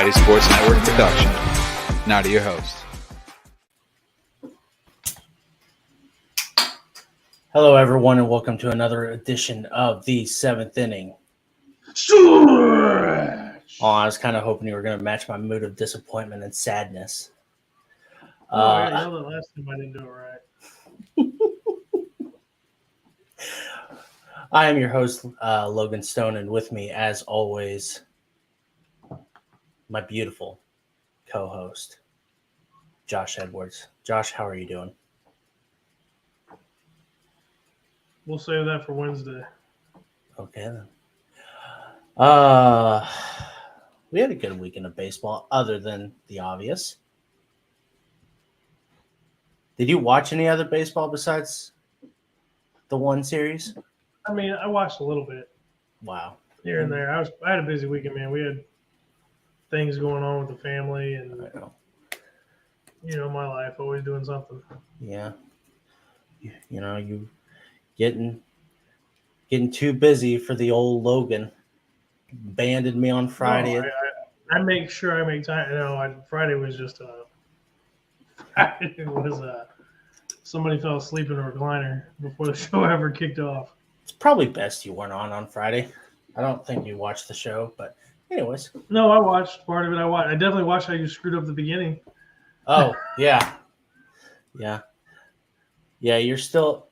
Mighty Sports Network production. Now to your host. Hello, everyone, and welcome to another edition of the Seventh Inning. I was kind of hoping you were going to match my mood of disappointment and sadness. I know that last time I didn't do it right. I am your host, Logan Stone, and with me, as always, my beautiful co-host, Josh Edwards. Josh, how are you doing? We'll save that for Wednesday. Okay, then. We had a good weekend of baseball, other than the obvious. Did you watch any other baseball besides the one series? I mean, I watched a little bit. Wow. Here and there. I had a busy weekend, man. We had things going on with the family and, my life, always doing something. Yeah. You getting too busy for the old Logan. Banded me on Friday. No, I make sure I make time. Friday was just somebody fell asleep in a recliner before the show ever kicked off. It's probably best you weren't on Friday. I don't think you watched the show, but anyways. No, I watched part of it. I definitely watched how you screwed up the beginning. Oh, yeah. Yeah. Yeah, you're still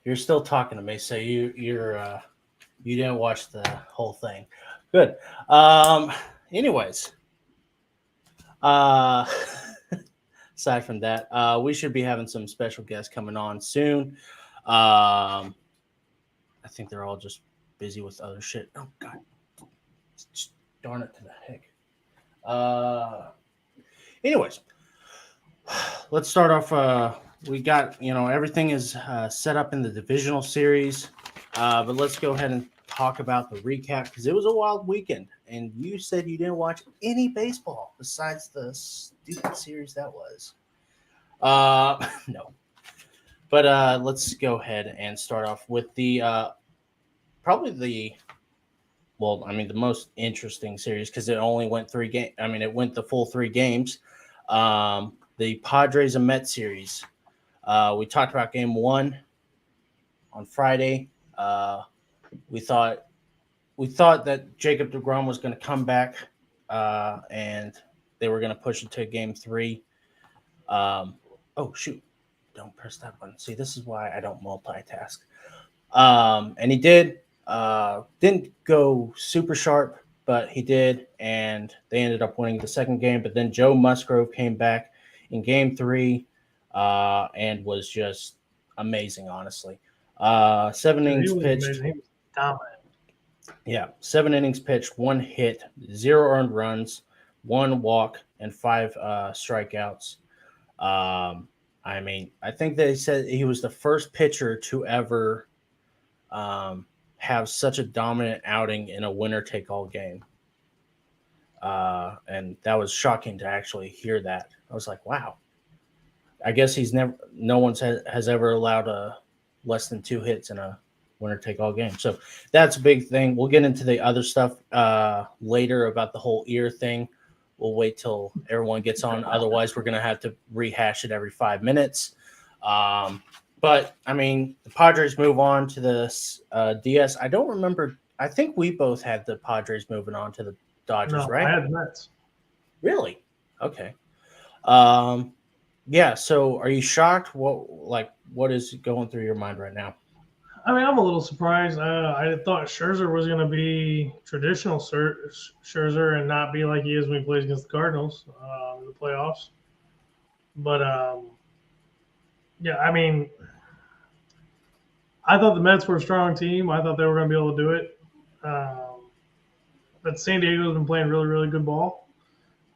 talking to me, so you didn't watch the whole thing. Good. Anyways. Aside from that, we should be having some special guests coming on soon. I think they're all just busy with other shit. Oh, God. Just darn it to the heck. Anyways, let's start off. We got, everything is set up in the Divisional Series. But let's go ahead and talk about the recap because it was a wild weekend. And you said you didn't watch any baseball besides the stupid series that was. No. But let's go ahead and start off with the the most interesting series because it only went 3 games. I mean, it went the full 3 games. The Padres and Mets series. We talked about game 1 on Friday. We thought that Jacob deGrom was going to come back, and they were going to push it to game 3. Oh shoot! Don't press that button. See, this is why I don't multitask. And he did. Didn't go super sharp, but he did, and they ended up winning the second game. But then Joe Musgrove came back in game 3, and was just amazing, honestly. 7 innings pitched. Amazing. He was dominant. Yeah, 7 innings pitched, 1 hit, 0 earned runs, 1 walk, and 5 strikeouts. I think they said he was the first pitcher to ever have such a dominant outing in a winner-take-all game. And that was shocking to actually hear that. I was like, wow. I guess no one has ever allowed less than 2 hits in a winner-take-all game. So that's a big thing. We'll get into the other stuff later about the whole ear thing. We'll wait till everyone gets on. Otherwise, we're going to have to rehash it every 5 minutes. But, the Padres move on to the DS. I don't remember. I think we both had the Padres moving on to the Dodgers, right? I had the Mets. Really? Okay. Yeah, so are you shocked? What is going through your mind right now? I'm a little surprised. I thought Scherzer was going to be traditional Scherzer and not be like he is when he plays against the Cardinals in the playoffs. But, I thought the Mets were a strong team. I thought they were going to be able to do it. But San Diego's been playing really, really good ball.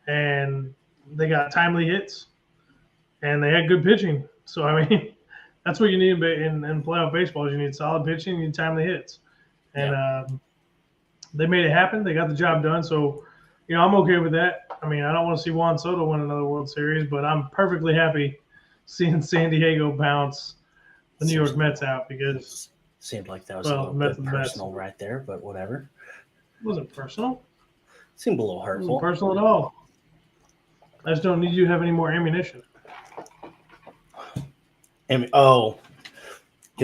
And they got timely hits. And they had good pitching. So, that's what you need in playoff baseball. You need solid pitching, you need timely hits. And they made it happen. They got the job done. So, I'm okay with that. I don't want to see Juan Soto win another World Series, but I'm perfectly happy seeing San Diego bounce the New York Mets out because seemed like that was a little bit personal right there, but whatever. It wasn't personal. Seemed a little hurtful. It wasn't personal at all. I just don't need you to have any more ammunition. Because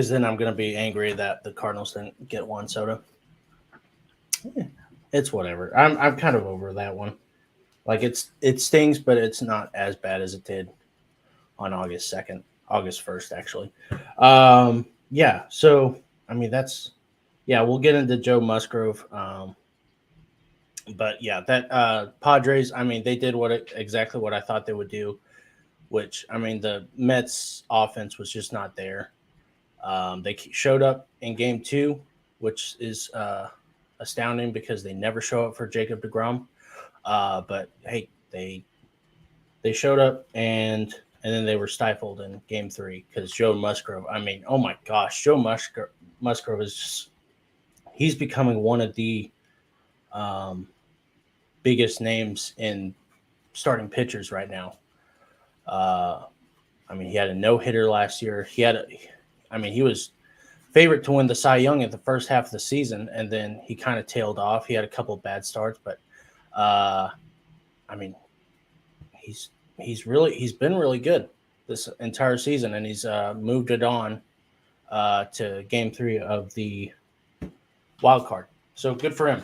then I'm going to be angry that the Cardinals didn't get Juan Soto. It's whatever. I'm kind of over that one. Like it stings, but it's not as bad as it did on August 1st, actually. Yeah. So I mean we'll get into Joe Musgrove. But yeah, that Padres. I mean, they did exactly what I thought they would do. Which I mean, the Mets offense was just not there. They showed up in Game 2, which is astounding because they never show up for Jacob deGrom. But hey, they showed up and then they were stifled in Game 3 because Joe Musgrove. I mean, oh my gosh, Joe Musgrove is he's becoming one of the biggest names in starting pitchers right now. I mean, he had a no-hitter last year. He was favorite to win the Cy Young at the first half of the season, and then he kind of tailed off. He had a couple of bad starts, but I mean, he's been really good this entire season, and he's moved it on to Game 3 of the wild card. So good for him.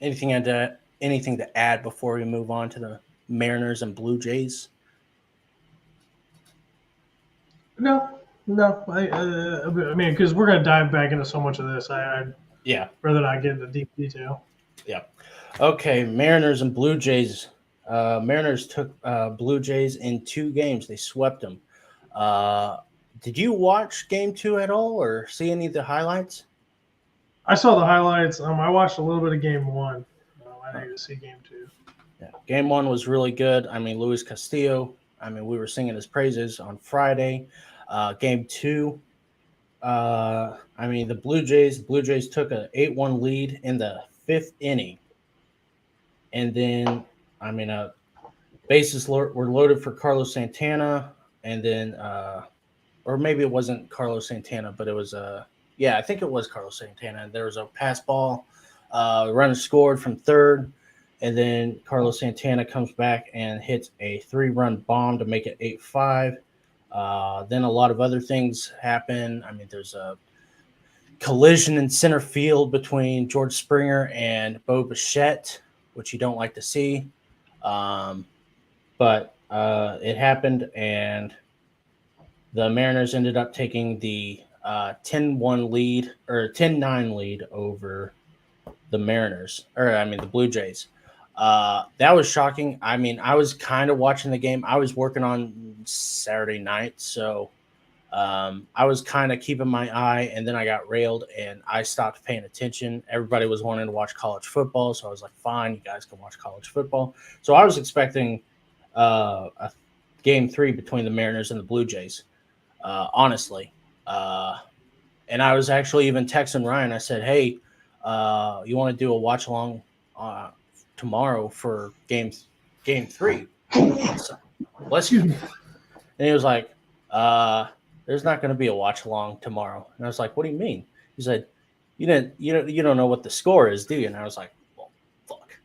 Anything to add before we move on to the Mariners and Blue Jays? No. I mean, because we're going to dive back into so much of this. I'd rather not get into deep detail. Yeah. Okay, Mariners and Blue Jays. Mariners took Blue Jays in 2 games. They swept them. Did you watch Game 2 at all or see any of the highlights? I saw the highlights. I watched a little bit of Game 1. I need to see Game 2. Yeah, Game 1 was really good. I mean, Luis Castillo. I mean, we were singing his praises on Friday. Game 2. I mean, the Blue Jays took an 8-1 lead in the 5th inning. And then, I mean, bases were loaded for Carlos Santana. And then, or maybe it wasn't Carlos Santana, but it was, I think it was Carlos Santana. There was a pass ball. Runner scored from third. And then Carlos Santana comes back and hits a 3-run bomb to make it 8-5. Then a lot of other things happen. I mean, there's a collision in center field between George Springer and Bo Bichette, which you don't like to see. But it happened, and the Mariners ended up taking the 10-1 lead or 10-9 lead over the the Blue Jays. That was shocking. I mean, I was kind of watching the game. I was working on Saturday night, so I was kind of keeping my eye, and then I got railed, and I stopped paying attention. Everybody was wanting to watch college football, so I was like, fine, you guys can watch college football. So I was expecting a Game 3 between the Mariners and the Blue Jays, honestly. And I was actually even texting Ryan. I said, hey, you want to do a watch-along tomorrow for game 3? Bless you. And he was like, there's not going to be a watch along tomorrow. And I was like, what do you mean? He said, you don't know what the score is, do you? And I was like, well, fuck.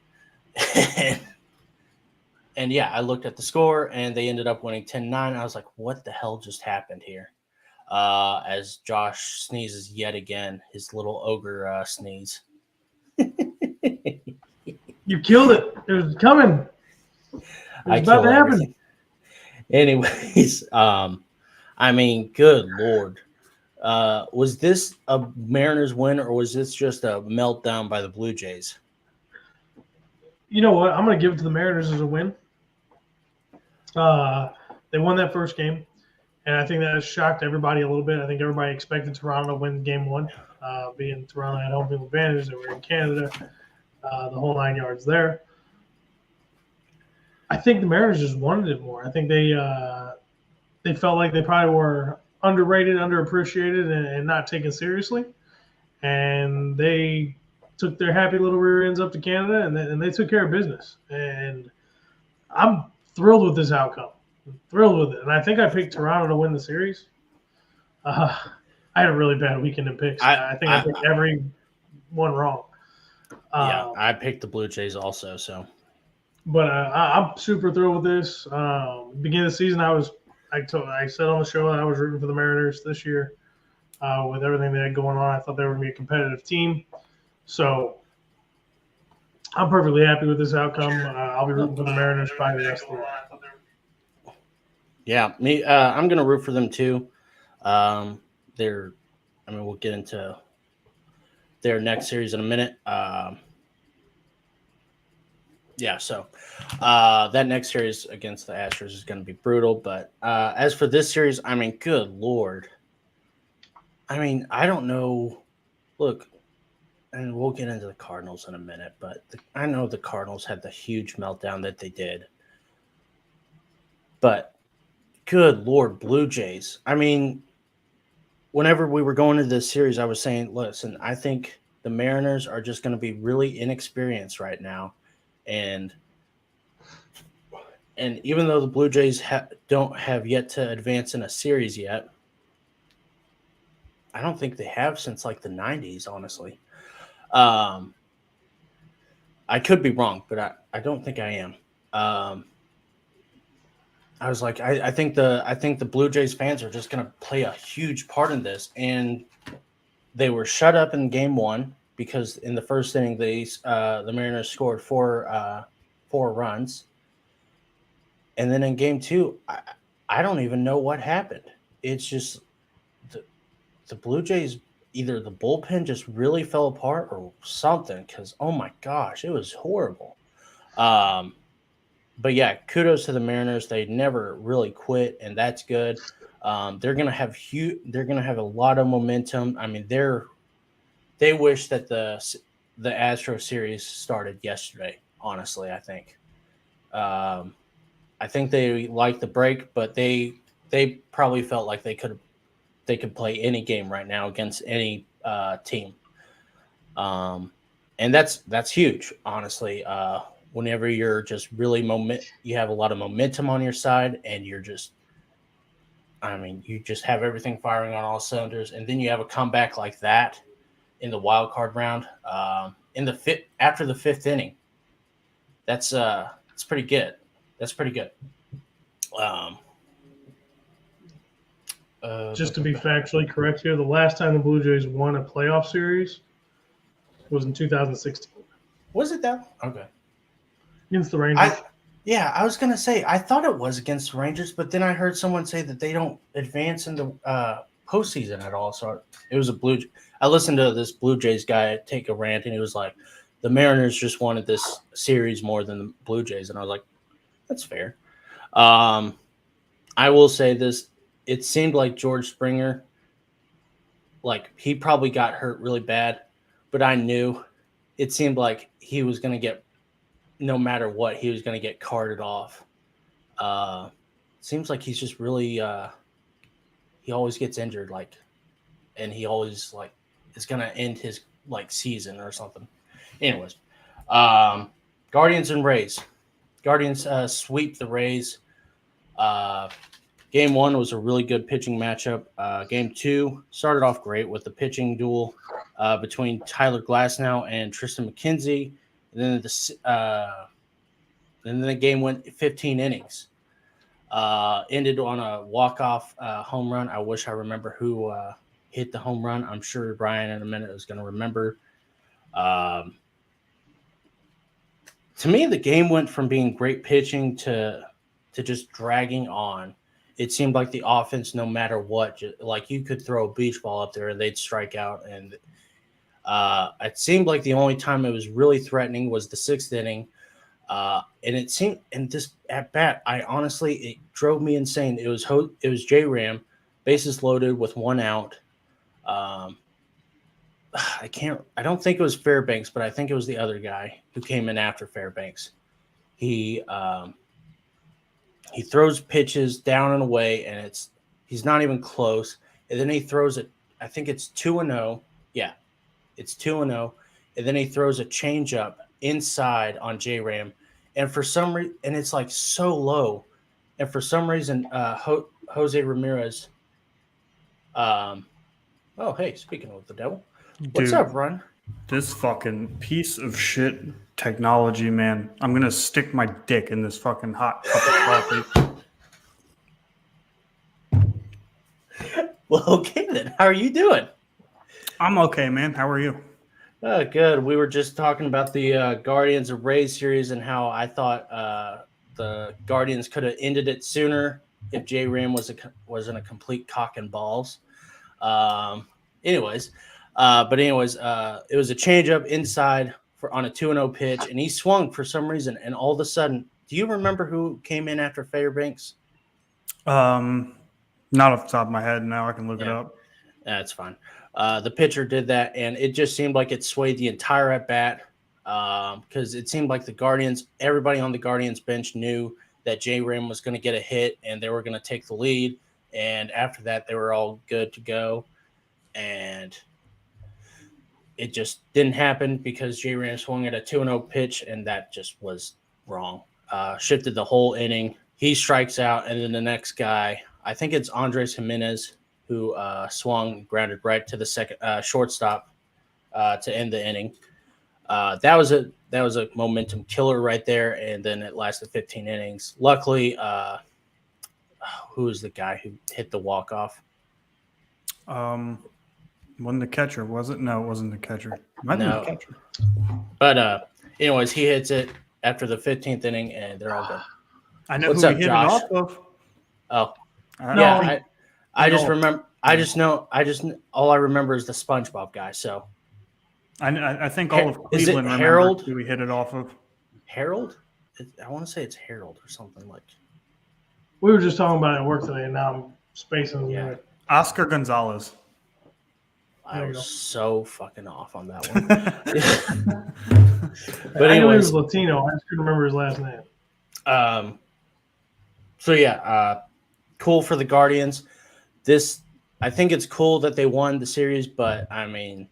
And yeah, I looked at the score and they ended up winning 10-9. I was like, what the hell just happened here? As Josh sneezes yet again, his little ogre sneeze. You killed it. It was coming. It was about to happen. Everything. Anyways, I mean, good Lord. Was this a Mariners win or was this just a meltdown by the Blue Jays? You know what? I'm going to give it to the Mariners as a win. They won that first game, and I think that has shocked everybody a little bit. I think everybody expected Toronto to win Game 1, being Toronto had home field advantage. They were in Canada, the whole 9 yards there. I think the Mariners just wanted it more. I think they felt like they probably were underrated, underappreciated, and not taken seriously. And they took their happy little rear ends up to Canada, and they took care of business. And I'm thrilled with this outcome. I'm thrilled with it. And I think I picked Toronto to win the series. I had a really bad weekend in picks. I think I picked every one wrong. Yeah, I picked the Blue Jays also. So But I'm super thrilled with this. Beginning of the season, I said on the show that I was rooting for the Mariners this year. With everything they had going on, I thought they were going to be a competitive team. So I'm perfectly happy with this outcome. I'll be rooting for the Mariners probably the rest of the way. Yeah, me. I'm gonna root for them too. They're. I mean, we'll get into their next series in a minute. Yeah, so that next series against the Astros is going to be brutal. But as for this series, I mean, good Lord. I mean, I don't know. Look, and we'll get into the Cardinals in a minute, but I know the Cardinals had the huge meltdown that they did. But good Lord, Blue Jays. I mean, whenever we were going into this series, I was saying, listen, I think the Mariners are just going to be really inexperienced right now. And even though the Blue Jays don't have yet to advance in a series yet, I don't think they have since like the 90s, honestly. I could be wrong, but I don't think I am. I was like, I think the Blue Jays fans are just going to play a huge part in this, and they were shut up in game one because in the first inning the Mariners scored four runs, and then in game two, I don't even know what happened. It's just the Blue Jays, either the bullpen just really fell apart or something, because oh my gosh, it was horrible. But yeah, kudos to the Mariners. They never really quit, and that's good. They're gonna have a lot of momentum. I mean, they wish that the Astros series started yesterday. Honestly, I think. I think they liked the break, but they probably felt like they could play any game right now against any team. And that's huge, honestly. Whenever you're just really you have a lot of momentum on your side, and you just have everything firing on all cylinders, and then you have a comeback like that in the wild card round, after the fifth inning. That's pretty good. That's pretty good. Just to be factually correct here, the last time the Blue Jays won a playoff series was in 2016. Was it that? Okay. Against the Rangers. I was going to say, I thought it was against the Rangers, but then I heard someone say that they don't advance in the postseason at all. So it was I listened to this Blue Jays guy take a rant, and he was like, the Mariners just wanted this series more than the Blue Jays. And I was like, that's fair. I will say this. It seemed like George Springer, like he probably got hurt really bad, but I knew it seemed like he was going to get, no matter what, he was going to get carted off. Seems like he's just really, he always gets injured, and he always is going to end his season or something. Anyways, Guardians and Rays. Guardians sweep the Rays. Game one was a really good pitching matchup. Game two started off great with the pitching duel between Tyler Glasnow and Tristan McKenzie. And then the game went 15 innings. Ended on a walk-off home run. I wish I remember who hit the home run. I'm sure Brian in a minute is going to remember. To me, the game went from being great pitching to just dragging on. It seemed like the offense, no matter what, you could throw a beach ball up there and they'd strike out. And it seemed like the only time it was really threatening was the sixth inning. And it seemed, and this at bat, it drove me insane. It was J-Ram, bases loaded with one out. I don't think it was Fairbanks, but I think it was the other guy who came in after Fairbanks. He throws pitches down and away, and he's not even close. And then he throws it. I think it's 2-0. Yeah, it's 2-0. And then he throws a changeup inside on J-Ram. And for some reason, and it's so low. And for some reason, Jose Ramirez. Oh, hey, speaking of the devil, what's up, Ron? This fucking piece of shit technology, man. I'm gonna stick my dick in this fucking hot cup of coffee. Well, okay then. How are you doing? I'm okay, man. How are you? Good. We were just talking about the Guardians of Rays series and how I thought the Guardians could have ended it sooner if J Ram wasn't a complete cock and balls. Um, anyways, it was a changeup inside on a 2-0 pitch, and he swung for some reason, and all of a sudden, do you remember who came in after Fairbanks? Not off the top of my head. Now I can look it up. That's fine. The pitcher did that, and it just seemed like it swayed the entire at bat because it seemed like everybody on the Guardians bench knew that J Ram was going to get a hit and they were going to take the lead. And after that, they were all good to go. And it just didn't happen because J Ram swung at a 2-0 pitch, and that just was wrong. Shifted the whole inning. He strikes out, and then the next guy, I think it's Andres Jimenez, who swung, grounded right to the second shortstop to end the inning. That was a momentum killer right there, and then it lasted 15 innings. Luckily, who was the guy who hit the walk-off? Wasn't the catcher, was it? No, it wasn't the catcher. Might No. be the catcher. But anyways, he hits it after the 15th inning, and they're all good. I know What's who up, he hit Josh? it off of. Oh, No, yeah. I just remember. All I remember is the SpongeBob guy. So I think all of Is it Cleveland remembers Harold? who he hit it off of. Harold, I want to say it's Harold or something like. We were just talking about it at work today, and now I'm spacing. Yeah. Oscar Gonzalez. I There you was go. so fucking off on that one. But I knew he anyways, was Latino. I just couldn't remember his last name. So yeah, cool for the Guardians. I think it's cool that they won the series, but I mean,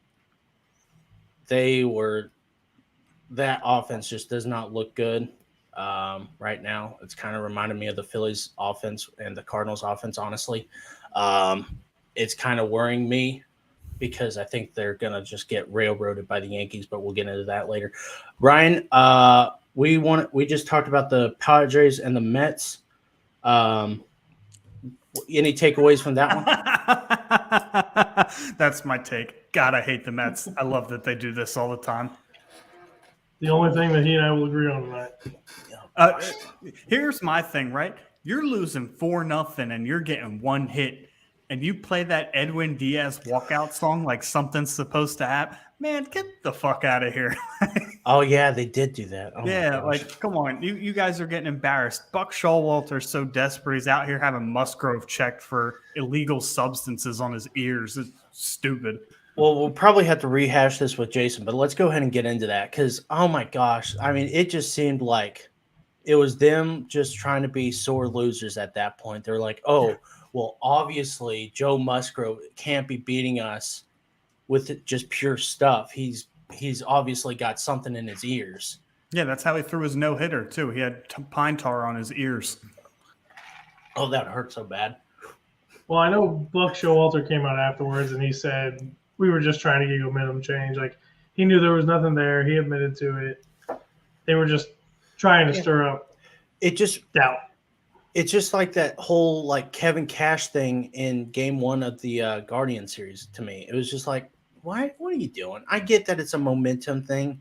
that offense just does not look good right now. It's kind of reminded me of the Phillies offense and the Cardinals offense, honestly. It's kind of worrying me because I think they're going to just get railroaded by the Yankees, but we'll get into that later. Ryan, we just talked about the Padres and the Mets. Any takeaways from that one? That's my take. God, I hate the Mets. I love that they do this all the time. The only thing that he and I will agree on tonight. Here's my thing, right? You're losing 4-0 and you're getting one hit, and you play that Edwin Diaz walkout song like something's supposed to happen. Man, get the fuck out of here. Oh, yeah, they did do that. Oh, yeah, like, come on. You guys are getting embarrassed. Buck Showalter's so desperate. He's out here having Musgrove checked for illegal substances on his ears. It's stupid. Well, we'll probably have to rehash this with Jason, but let's go ahead and get into that because, oh, my gosh. I mean, it just seemed like it was them just trying to be sore losers at that point. They're like, oh, well, obviously Joe Musgrove can't be beating us with just pure stuff. He's obviously got something in his ears. Yeah, that's how he threw his no-hitter, too. He had pine tar on his ears. Oh, that hurt so bad. Well, I know Buck Showalter came out afterwards, and he said, we were just trying to get momentum change. Like, he knew there was nothing there. He admitted to it. They were just trying to stir up doubt. It's just like that whole like Kevin Cash thing in Game 1 of the Guardian series to me. It was just like, what are you doing? I get that it's a momentum thing,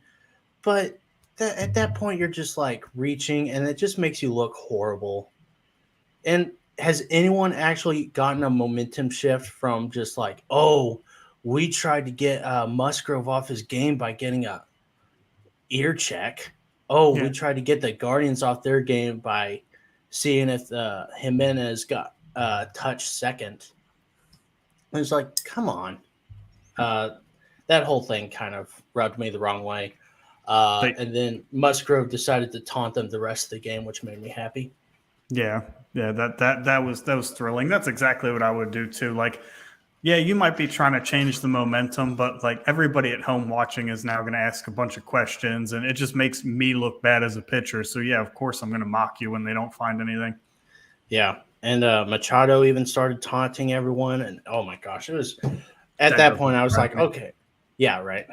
but at that point you're just like reaching, and it just makes you look horrible. And has anyone actually gotten a momentum shift from just like, oh, we tried to get Musgrove off his game by getting a ear check. Oh, we tried to get the Guardians off their game by seeing if Jimenez got touched second. It was like, come on. That whole thing kind of rubbed me the wrong way. And then Musgrove decided to taunt them the rest of the game, which made me happy. Yeah, that was thrilling. That's exactly what I would do too. Like, yeah, you might be trying to change the momentum, but like everybody at home watching is now going to ask a bunch of questions, and it just makes me look bad as a pitcher. So yeah, of course I'm going to mock you when they don't find anything. Yeah, and Machado even started taunting everyone, and oh my gosh, it was at that point I was like, okay, yeah, right.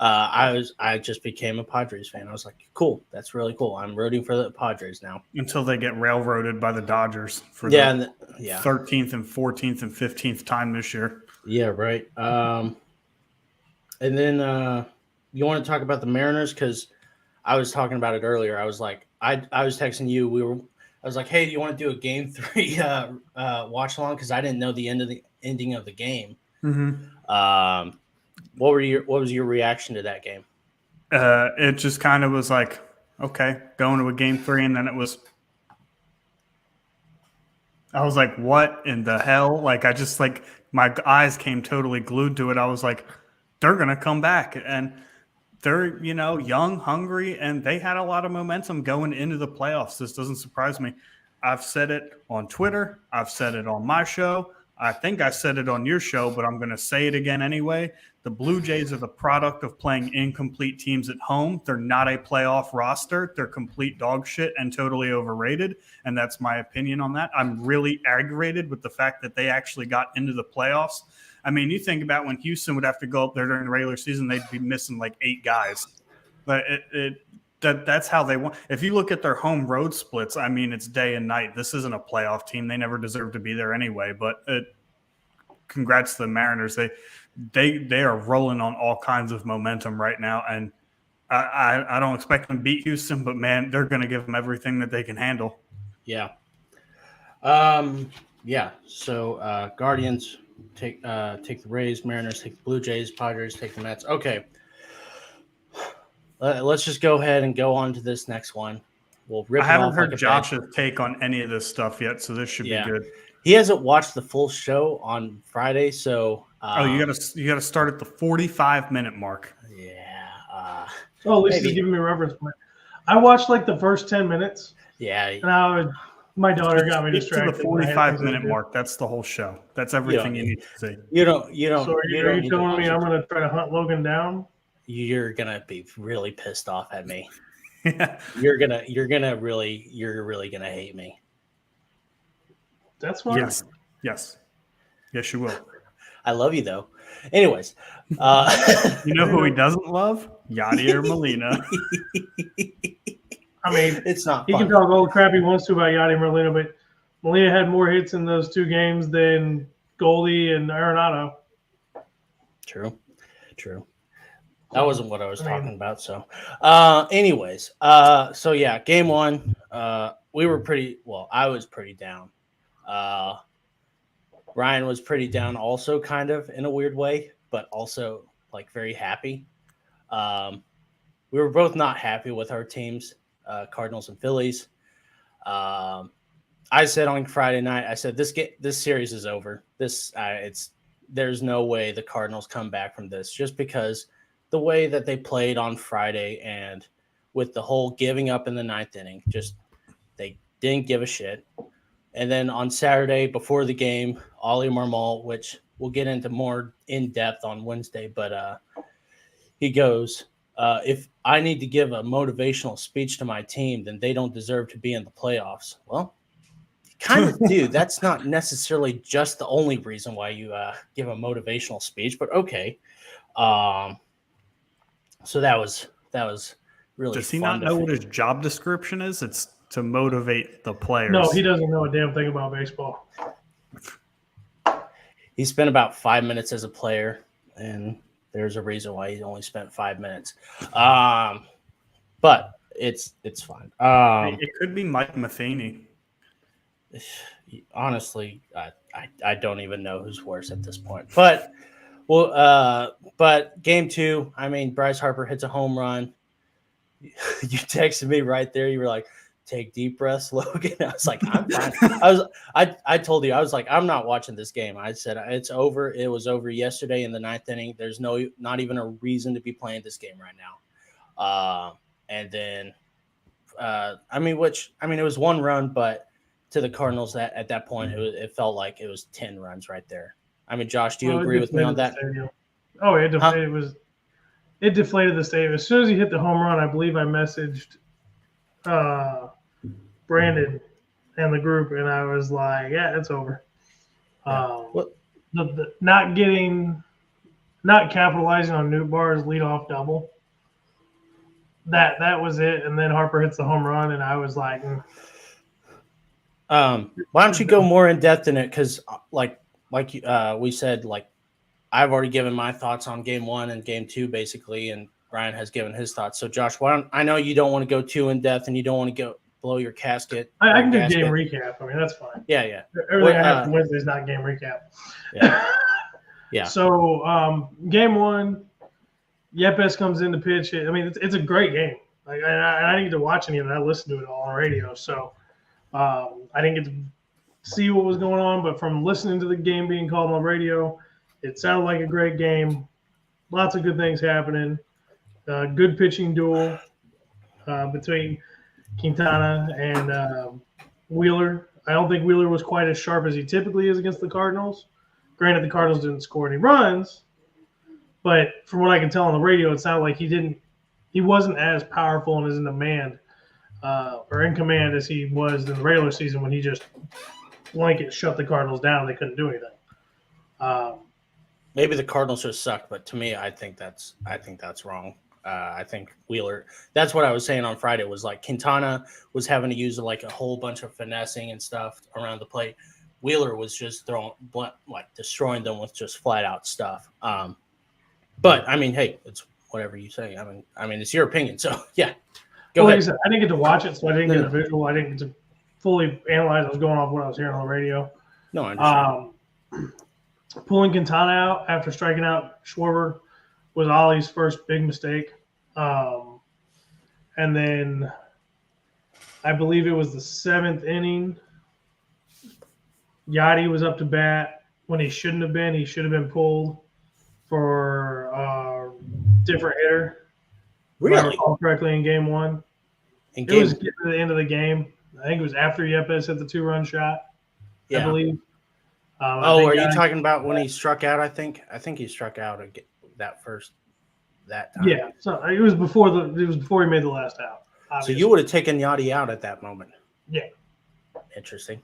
I just became a Padres fan. I was like, cool, that's really cool. I'm rooting for the Padres now. Until they get railroaded by the Dodgers for Yeah, the 13th and 14th and 15th time this year. Yeah, right. And then you want to talk about the Mariners, because I was talking about it earlier. I was like, I was texting you. I was like, hey, do you want to do a Game 3 watch along? Because I didn't know the ending of the game. Mm-hmm. What was your reaction to that game? It just kind of was like, okay, going to a Game 3, and then I was like, what in the hell? Like, I just, like, my eyes came totally glued to it. I was like, they're going to come back. And they're, young, hungry, and they had a lot of momentum going into the playoffs. This doesn't surprise me. I've said it on Twitter. I've said it on my show. I think I said it on your show, but I'm going to say it again anyway. The Blue Jays are the product of playing incomplete teams at home. They're not a playoff roster. They're complete dog shit and totally overrated, and that's my opinion on that. I'm really aggravated with the fact that they actually got into the playoffs. I mean, you think about when Houston would have to go up there during the regular season, they'd be missing like 8 guys. But that's how they want. If you look at their home road splits, I mean, it's day and night. This isn't a playoff team. They never deserve to be there anyway. But congrats to the Mariners. They are rolling on all kinds of momentum right now, and I don't expect them to beat Houston, but man, they're going to give them everything that they can handle. Yeah. Yeah. So Guardians take the Rays, Mariners take the Blue Jays, Padres take the Mets. Okay. Let's just go ahead and go on to this next one. We'll rip. I haven't heard Josh's take on any of this stuff yet, so this should be good. He hasn't watched the full show on Friday, so you gotta start at the 45-minute mark. Yeah. Lisa's giving me a reference point. I watched like the first 10 minutes. Yeah. And my daughter got me distracted. To the 45-minute mark. That's the whole show. That's everything you need to see. You don't. So are you telling me I'm going to try to hunt Logan down? You're gonna be really pissed off at me. Yeah. You're really gonna hate me. That's fine. Yes, you will. I love you though. Anyways, you know who he doesn't love? Yadier Molina. I mean, it's not. He can talk all the crap he wants to about Yadier Molina, but Molina had more hits in those 2 games than Goldie and Arenado. True. That wasn't what I was talking about. So, anyways, so yeah, game 1, we were I was pretty down. Ryan was pretty down also, kind of in a weird way, but also like very happy. We were both not happy with our teams, Cardinals and Phillies. I said on Friday night, I said this series is over. There's no way the Cardinals come back from this, just because the way that they played on Friday and with the whole giving up in the 9th inning, just they didn't give a shit. And then on Saturday before the game, Ollie Marmol, which we'll get into more in depth on Wednesday, but he goes, if I need to give a motivational speech to my team, then they don't deserve to be in the playoffs. Well, you kind of do. That's not necessarily just the only reason why you give a motivational speech, but okay. So that was really. Does he not know what his job description is? It's to motivate the players. No, he doesn't know a damn thing about baseball. He spent about 5 minutes as a player, and there's a reason why he only spent 5 minutes. But it's fine. It could be Mike Matheny. Honestly, I don't even know who's worse at this point. But but game 2, I mean, Bryce Harper hits a home run. You texted me right there. You were like, take deep breaths, Logan. I was like, I'm fine. I told you, I was like, I'm not watching this game. I said, it's over. It was over yesterday in the 9th inning. There's not even a reason to be playing this game right now. And then, it was 1 run, but to the Cardinals at that point, it felt like it was 10 runs right there. I mean, Josh, do you agree with me on that? Oh, it deflated the stadium. As soon as he hit the home run, I believe I messaged Brandon and the group, and I was like, yeah, it's over. The not getting not capitalizing on Nootbaar's leadoff double. That was it. And then Harper hits the home run, and I was like, Why don't you go more in depth in it? Because like we said, like I've already given my thoughts on game 1 and game 2 basically, and Ryan has given his thoughts. So Josh, I know you don't want to go too in depth and you don't want to go blow your casket. I can do game recap. I mean, that's fine. Yeah. Everything I have from Wednesday is not game recap. Yeah. Yeah. So game 1, Yepes comes in to pitch it. I mean, it's a great game. Like I didn't get to watch any of it. I listened to it all on radio. So I didn't get to see what was going on, but from listening to the game being called on radio, it sounded like a great game. Lots of good things happening. Good pitching duel between Quintana and Wheeler. I don't think Wheeler was quite as sharp as he typically is against the Cardinals. Granted, the Cardinals didn't score any runs, but from what I can tell on the radio, it sounded like he wasn't as powerful and as in demand or in command as he was in the regular season when he just blanket shut the Cardinals down and they couldn't do anything. Maybe the Cardinals just sucked, but to me, I think that's wrong. I think Wheeler. That's what I was saying on Friday. Was like Quintana was having to use like a whole bunch of finessing and stuff around the plate. Wheeler was just destroying them with just flat out stuff. But I mean, hey, it's whatever you say. I mean, it's your opinion. So yeah, go ahead. Like I said, I didn't get to watch it, so I didn't get a visual. I didn't get to fully analyze. I was going off what I was hearing on the radio. No, I understand. Pulling Quintana out after striking out Schwarber was Ollie's first big mistake. And then I believe it was the 7th inning. Yachty was up to bat when he shouldn't have been. He should have been pulled for a different hitter. Really? If I recall correctly in game 1. It was getting to the end of the game. I think it was after Yepes hit the 2-run shot, I believe. Are you talking about when he struck out? I think he struck out that time. Yeah, so it was before he made the last out. Obviously. So you would have taken Yachty out at that moment. Yeah. Interesting.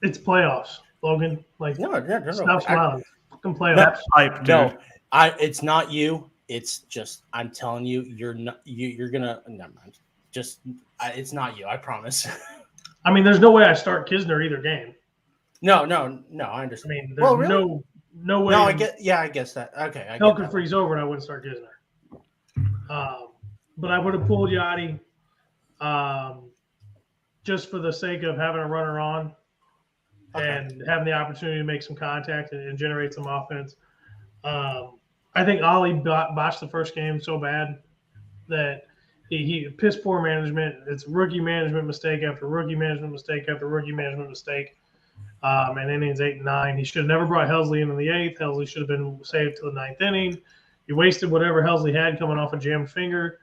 It's playoffs, Logan. Like no. Stop smiling. Fucking playoffs. No, it's not you. It's just I'm telling you, you're not. You're gonna. Never mind. It's not you. I promise. I mean, there's no way I start Kisner either game. No. I understand. I mean, there's really? no way. No, I guess that. Okay. Hell could freeze over, and I wouldn't start Kisner. But I would have pulled Yachty, just for the sake of having a runner on, and having the opportunity to make some contact and generate some offense. I think Ollie botched the first game so bad that he piss poor management. It's rookie management mistake after rookie management mistake after rookie management mistake. And innings 8 and 9. He should have never brought Helsley in the 8th. Helsley should have been saved to the 9th inning. He wasted whatever Helsley had coming off a jammed finger.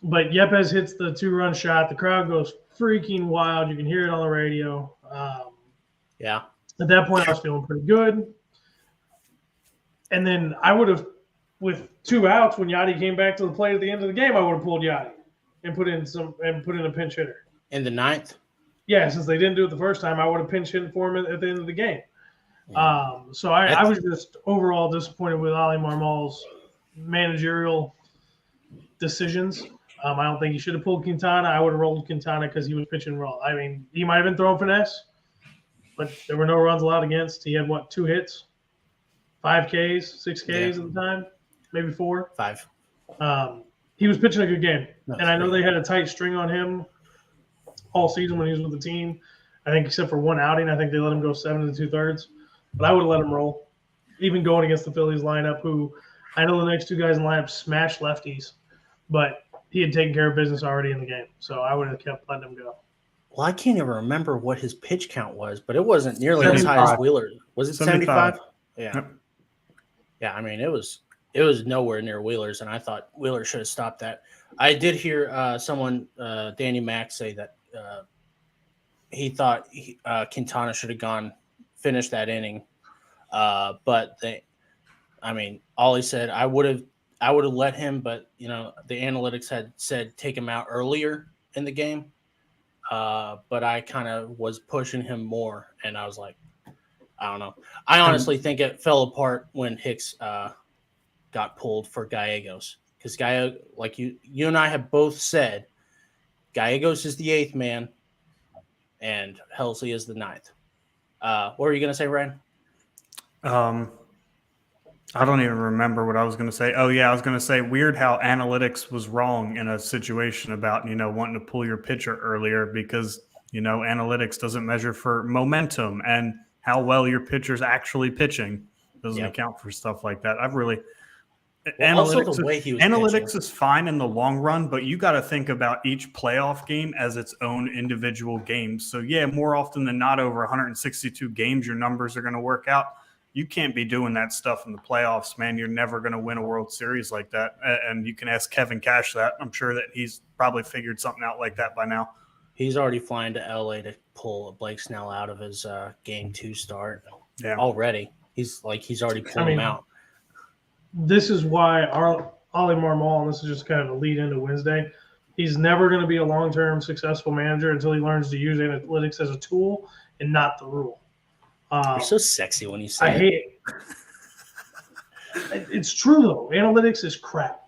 But Yepes hits the 2-run shot. The crowd goes freaking wild. You can hear it on the radio. Yeah. At that point, I was feeling pretty good. And then I would have, with 2 outs, when Yachty came back to the plate at the end of the game, I would have pulled Yachty and put in a pinch hitter. In the 9th? Yeah, since they didn't do it the first time, I would have pinch hit for him at the end of the game. So I was just overall disappointed with Ollie Marmol's managerial decisions. I don't think he should have pulled Quintana. I would have rolled Quintana because he was pitching raw. I mean, he might have been throwing finesse, but there were no runs allowed against. He had, 2 hits? 5 Ks, 6 Ks at the time, maybe 4. 5. He was pitching a good game, and I know they had a tight string on him all season when he was with the team. I think except for one outing, I think they let him go 7 2/3. But I would have let him roll, even going against the Phillies lineup, who I know the next 2 guys in the lineup smash lefties, but he had taken care of business already in the game, so I would have kept letting him go. Well, I can't even remember what his pitch count was, but it wasn't nearly as high as Wheeler. Was it 75? Yeah. Yep. Yeah, I mean, it was nowhere near Wheeler's, and I thought Wheeler should have stopped that. I did hear someone, Danny Mack, say that he thought Quintana should have finished that inning, but Ollie said I would have let him, but the analytics had said take him out earlier in the game, but I kind of was pushing him more, and I was like, I don't know. I honestly think it fell apart when Hicks got pulled for Gallegos because like you and I have both said, Gallegos is the 8th man, and Helsley is the 9th. What were you gonna say, Ryan? I don't even remember what I was going to say. Oh yeah, I was going to say weird how analytics was wrong in a situation about wanting to pull your pitcher earlier because analytics doesn't measure for momentum and how well your pitcher's actually pitching doesn't account for stuff like that. Also the way he was analytics pitching. is fine in the long run, but you got to think about each playoff game as its own individual game. So yeah, more often than not, over 162 games, your numbers are going to work out. You can't be doing that stuff in the playoffs, man. You're never going to win a World Series like that. And you can ask Kevin Cash that. I'm sure that he's probably figured something out like that by now. He's already flying to LA to pull Blake Snell out of his game 2 start. Yeah. Already. He's already pulled him out. This is why Ollie Marmol, and this is just kind of a lead into Wednesday, he's never going to be a long-term successful manager until he learns to use analytics as a tool and not the rule. You're so sexy when you say I hate it. It's true, though. Analytics is crap.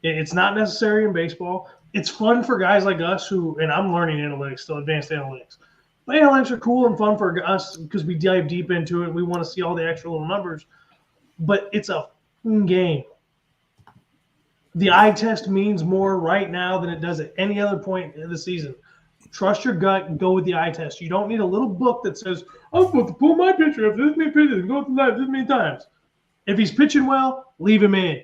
It's not necessary in baseball. It's fun for guys like us and I'm learning analytics, still advanced analytics. But analytics are cool and fun for us because we dive deep into it. We want to see all the extra little numbers. But it's a game. The eye test means more right now than it does at any other point in the season. Trust your gut and go with the eye test. You don't need a little book that says, I'm supposed to pull my pitcher after this many pitches and go up the line this many times. If he's pitching well, leave him in.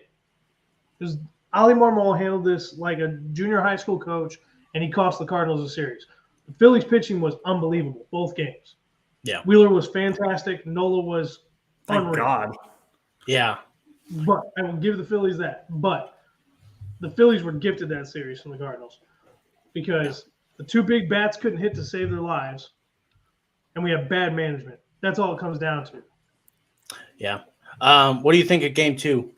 Because Ali Marmol handled this like a junior high school coach, and he cost the Cardinals a series. The Phillies' pitching was unbelievable, both games. Yeah. Wheeler was fantastic. Nola was unreal. Thank God. Yeah. But I will give the Phillies that. But the Phillies were gifted that series from the Cardinals because the 2 big bats couldn't hit to save their lives, and we have bad management. That's all it comes down to. Yeah. What do you think of game 2?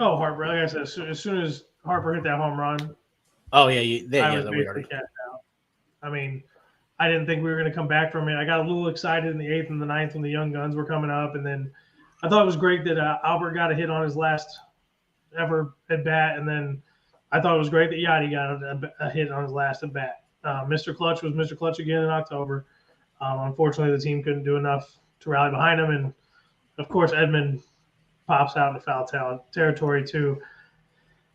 Oh, Harper. Like I said, as soon as Harper hit that home run, Oh, yeah. I was basically capped out. I mean, I didn't think we were going to come back from it. I got a little excited in the 8th and the 9th when the young guns were coming up, and then I thought it was great that Albert got a hit on his last ever at bat, and then I thought it was great that Yachty got a hit on his last at bat. Mr. Clutch was Mr. Clutch again in October. Unfortunately, the team couldn't do enough to rally behind him, and of course, Edmund pops out into foul territory to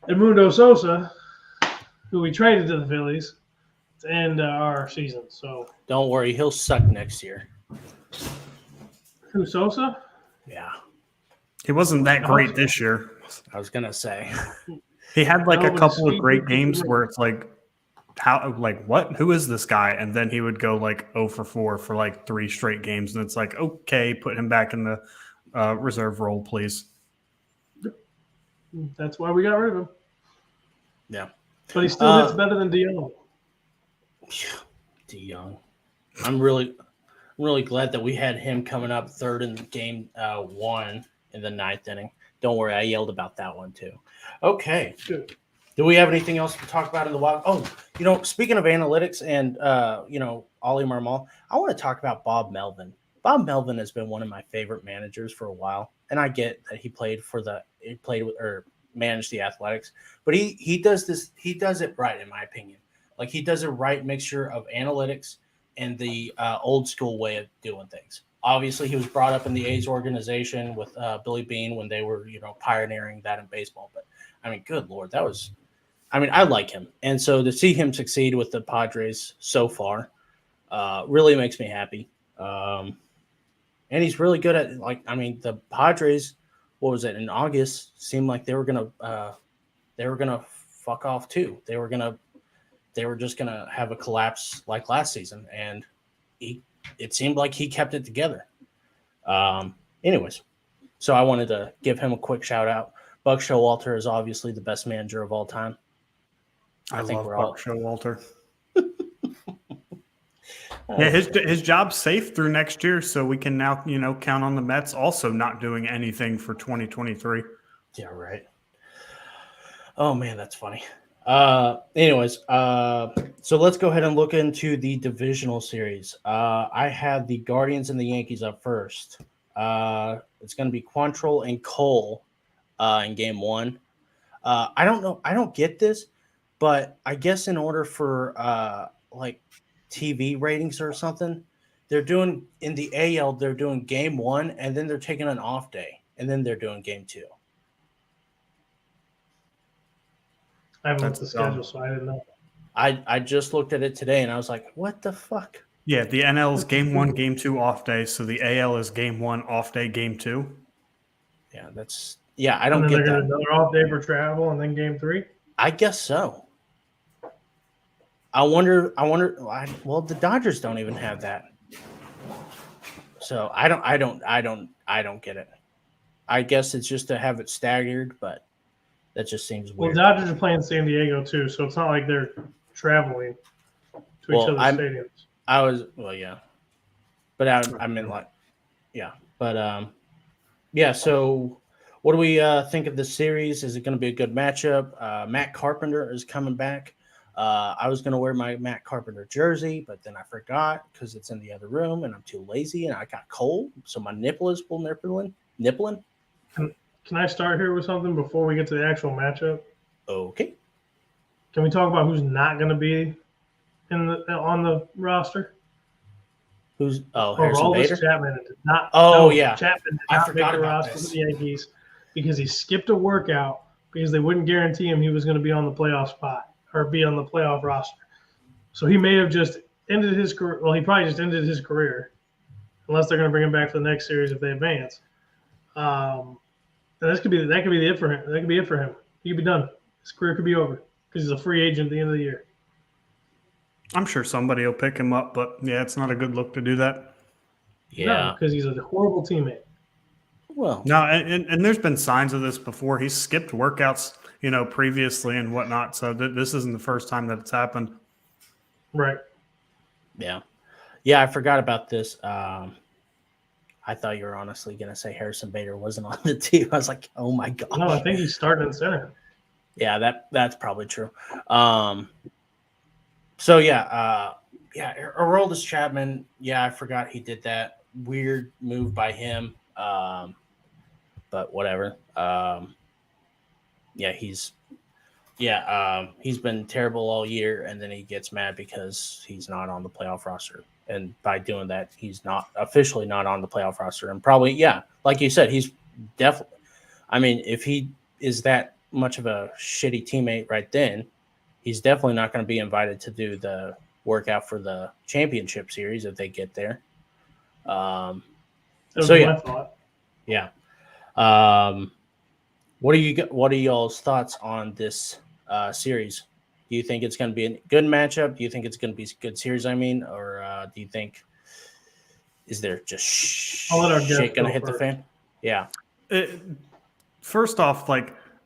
Edmundo Sosa, who we traded to the Phillies to end our season. So don't worry, he'll suck next year. Who, Sosa? Yeah. He wasn't that great this year. I was going to say. He had like a couple of great games where it's like, what? Who is this guy? And then he would go like 0 for 4 for like 3 straight games. And it's like, okay, put him back in the reserve role, please. That's why we got rid of him. Yeah. But he still hits better than DeYoung. DeYoung. I'm really glad that we had him coming up third in game 1 in the 9th inning. Don't worry, I yelled about that one too. Okay. Good. Do we have anything else to talk about in the wild? Oh, speaking of analytics and Ollie Marmol, I want to talk about Bob Melvin. Bob Melvin has been one of my favorite managers for a while, and I get that he managed the Athletics, but he does it right in my opinion. Like he does a right mixture of analytics and the old school way of doing things. Obviously, he was brought up in the A's organization with Billy Beane when they were, pioneering that in baseball. But I mean, good Lord, I like him. And so to see him succeed with the Padres so far really makes me happy. And he's really good at the Padres, what was it, in August, seemed like they were gonna fuck off too. They were just gonna have a collapse like last season, and it seemed like he kept it together. Anyways, so I wanted to give him a quick shout out. Buck Showalter is obviously the best manager of all time. I love Buck Showalter. Yeah, his job's safe through next year, so we can now, count on the Mets also not doing anything for 2023. Yeah, right. Oh man, that's funny. Anyways, so let's go ahead and look into the divisional series. I have the Guardians and the Yankees up first. It's going to be Quantrill and Cole in game one. I don't know. I don't get this, but I guess in order for like TV ratings or something, they're doing in the AL, they're doing game one and then they're taking an off day and then they're doing game two. I haven't looked at the That's dumb. schedule, so I didn't know. I just looked at it today and I was like, what the fuck? Yeah, the NL is game 1, game 2 off day, so the AL is game 1 off day, game 2. Yeah, I don't And then get they're that. going to another off day for travel, and then game 3. I guess so. I wonder. Well, the Dodgers don't even have that, so I don't get it. I guess it's just to have it staggered, but that just seems Well, weird. the Dodgers are playing San Diego too, so it's not like they're traveling to each other's stadiums. Yeah, but I mean like, yeah, but yeah. So, what do we think of this series? Is it going to be a good matchup? Matt Carpenter is coming back. I was going to wear my Matt Carpenter jersey, but then I forgot because it's in the other room, and I'm too lazy, and I got cold, so my nipple is full nippling. Can I start here with something before we get to the actual matchup? Okay. Can we talk about who's not going to be on the roster? Who's Harrison Aroldis Bader? Chapman did not. Oh, no, yeah. Chapman did I not forgot make the about roster this. for the Yankees because he skipped a workout because they wouldn't guarantee him he was going to be on the playoff spot or be on the playoff roster. So he may have just ended his career. Well, he probably just ended his career, unless they're going to bring him back for the next series if they advance. And that could be it for him. That could be it for him. He could be done. His career could be over because he's a free agent at the end of the year. I'm sure somebody will pick him up, but yeah, it's not a good look to do that. Yeah. because he's a horrible teammate. Well, No, and there's been signs of this before. He's skipped workouts, previously and whatnot. So this isn't the first time that it's happened. Right. yeah. I forgot about this. I thought you were honestly going to say Harrison Bader wasn't on the team. I was like, oh my gosh. No, I think he's starting in center. Yeah, that's probably true. So yeah, Aroldis Chapman. Yeah, I forgot he did that weird move by him. But whatever. He's been terrible all year, and then he gets mad because he's not on the playoff roster. And by doing that, he's not officially not on the playoff roster. And probably, yeah, like you said, he's definitely. I mean, if he is that much of a shitty teammate right then, he's definitely not going to be invited to do the workout for the championship series if they get there. That was So, my yeah. thought. Yeah. What are y'all's thoughts on this series? Do you think it's going to be a good matchup? Do you think it's going to be a good series? Or do you think is there just I'll let our guest shit going to go hit the first. fan? Yeah. First off,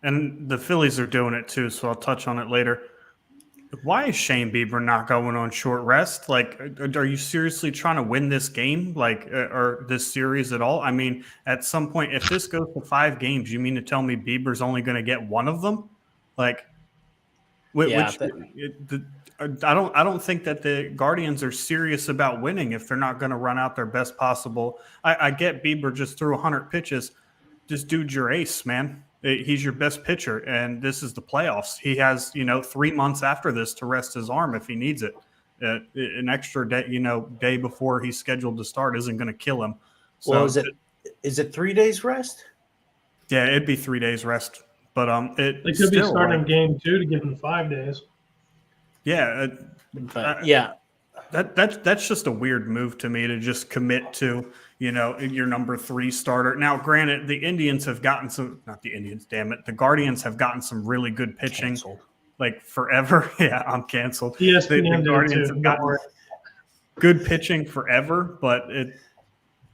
and the Phillies are doing it too, so I'll touch on it later. Why is Shane Bieber not going on short rest? Are you seriously trying to win this game, or this series at all? I mean, at some point, if this goes to 5 games, you mean to tell me Bieber's only going to get one of them? I don't think that the Guardians are serious about winning if they're not going to run out their best possible. I get Bieber just threw 100 pitches. This dude's your ace, man. He's your best pitcher, and this is the playoffs. He has, 3 months after this to rest his arm if he needs it. An extra day, day before he's scheduled to start isn't going to kill him. So, Well, is it 3 days rest? Yeah, it'd be 3 days rest, but They could be starting game 2 to give him 5 days. Yeah, that's just a weird move to me to just commit to. Your number 3 starter. Now, granted, the Indians have gotten not the Indians, damn it. The Guardians have gotten some really good pitching, Canceled. Forever. Yeah, I'm canceled. ESPN The did Guardians too. have gotten good pitching forever, but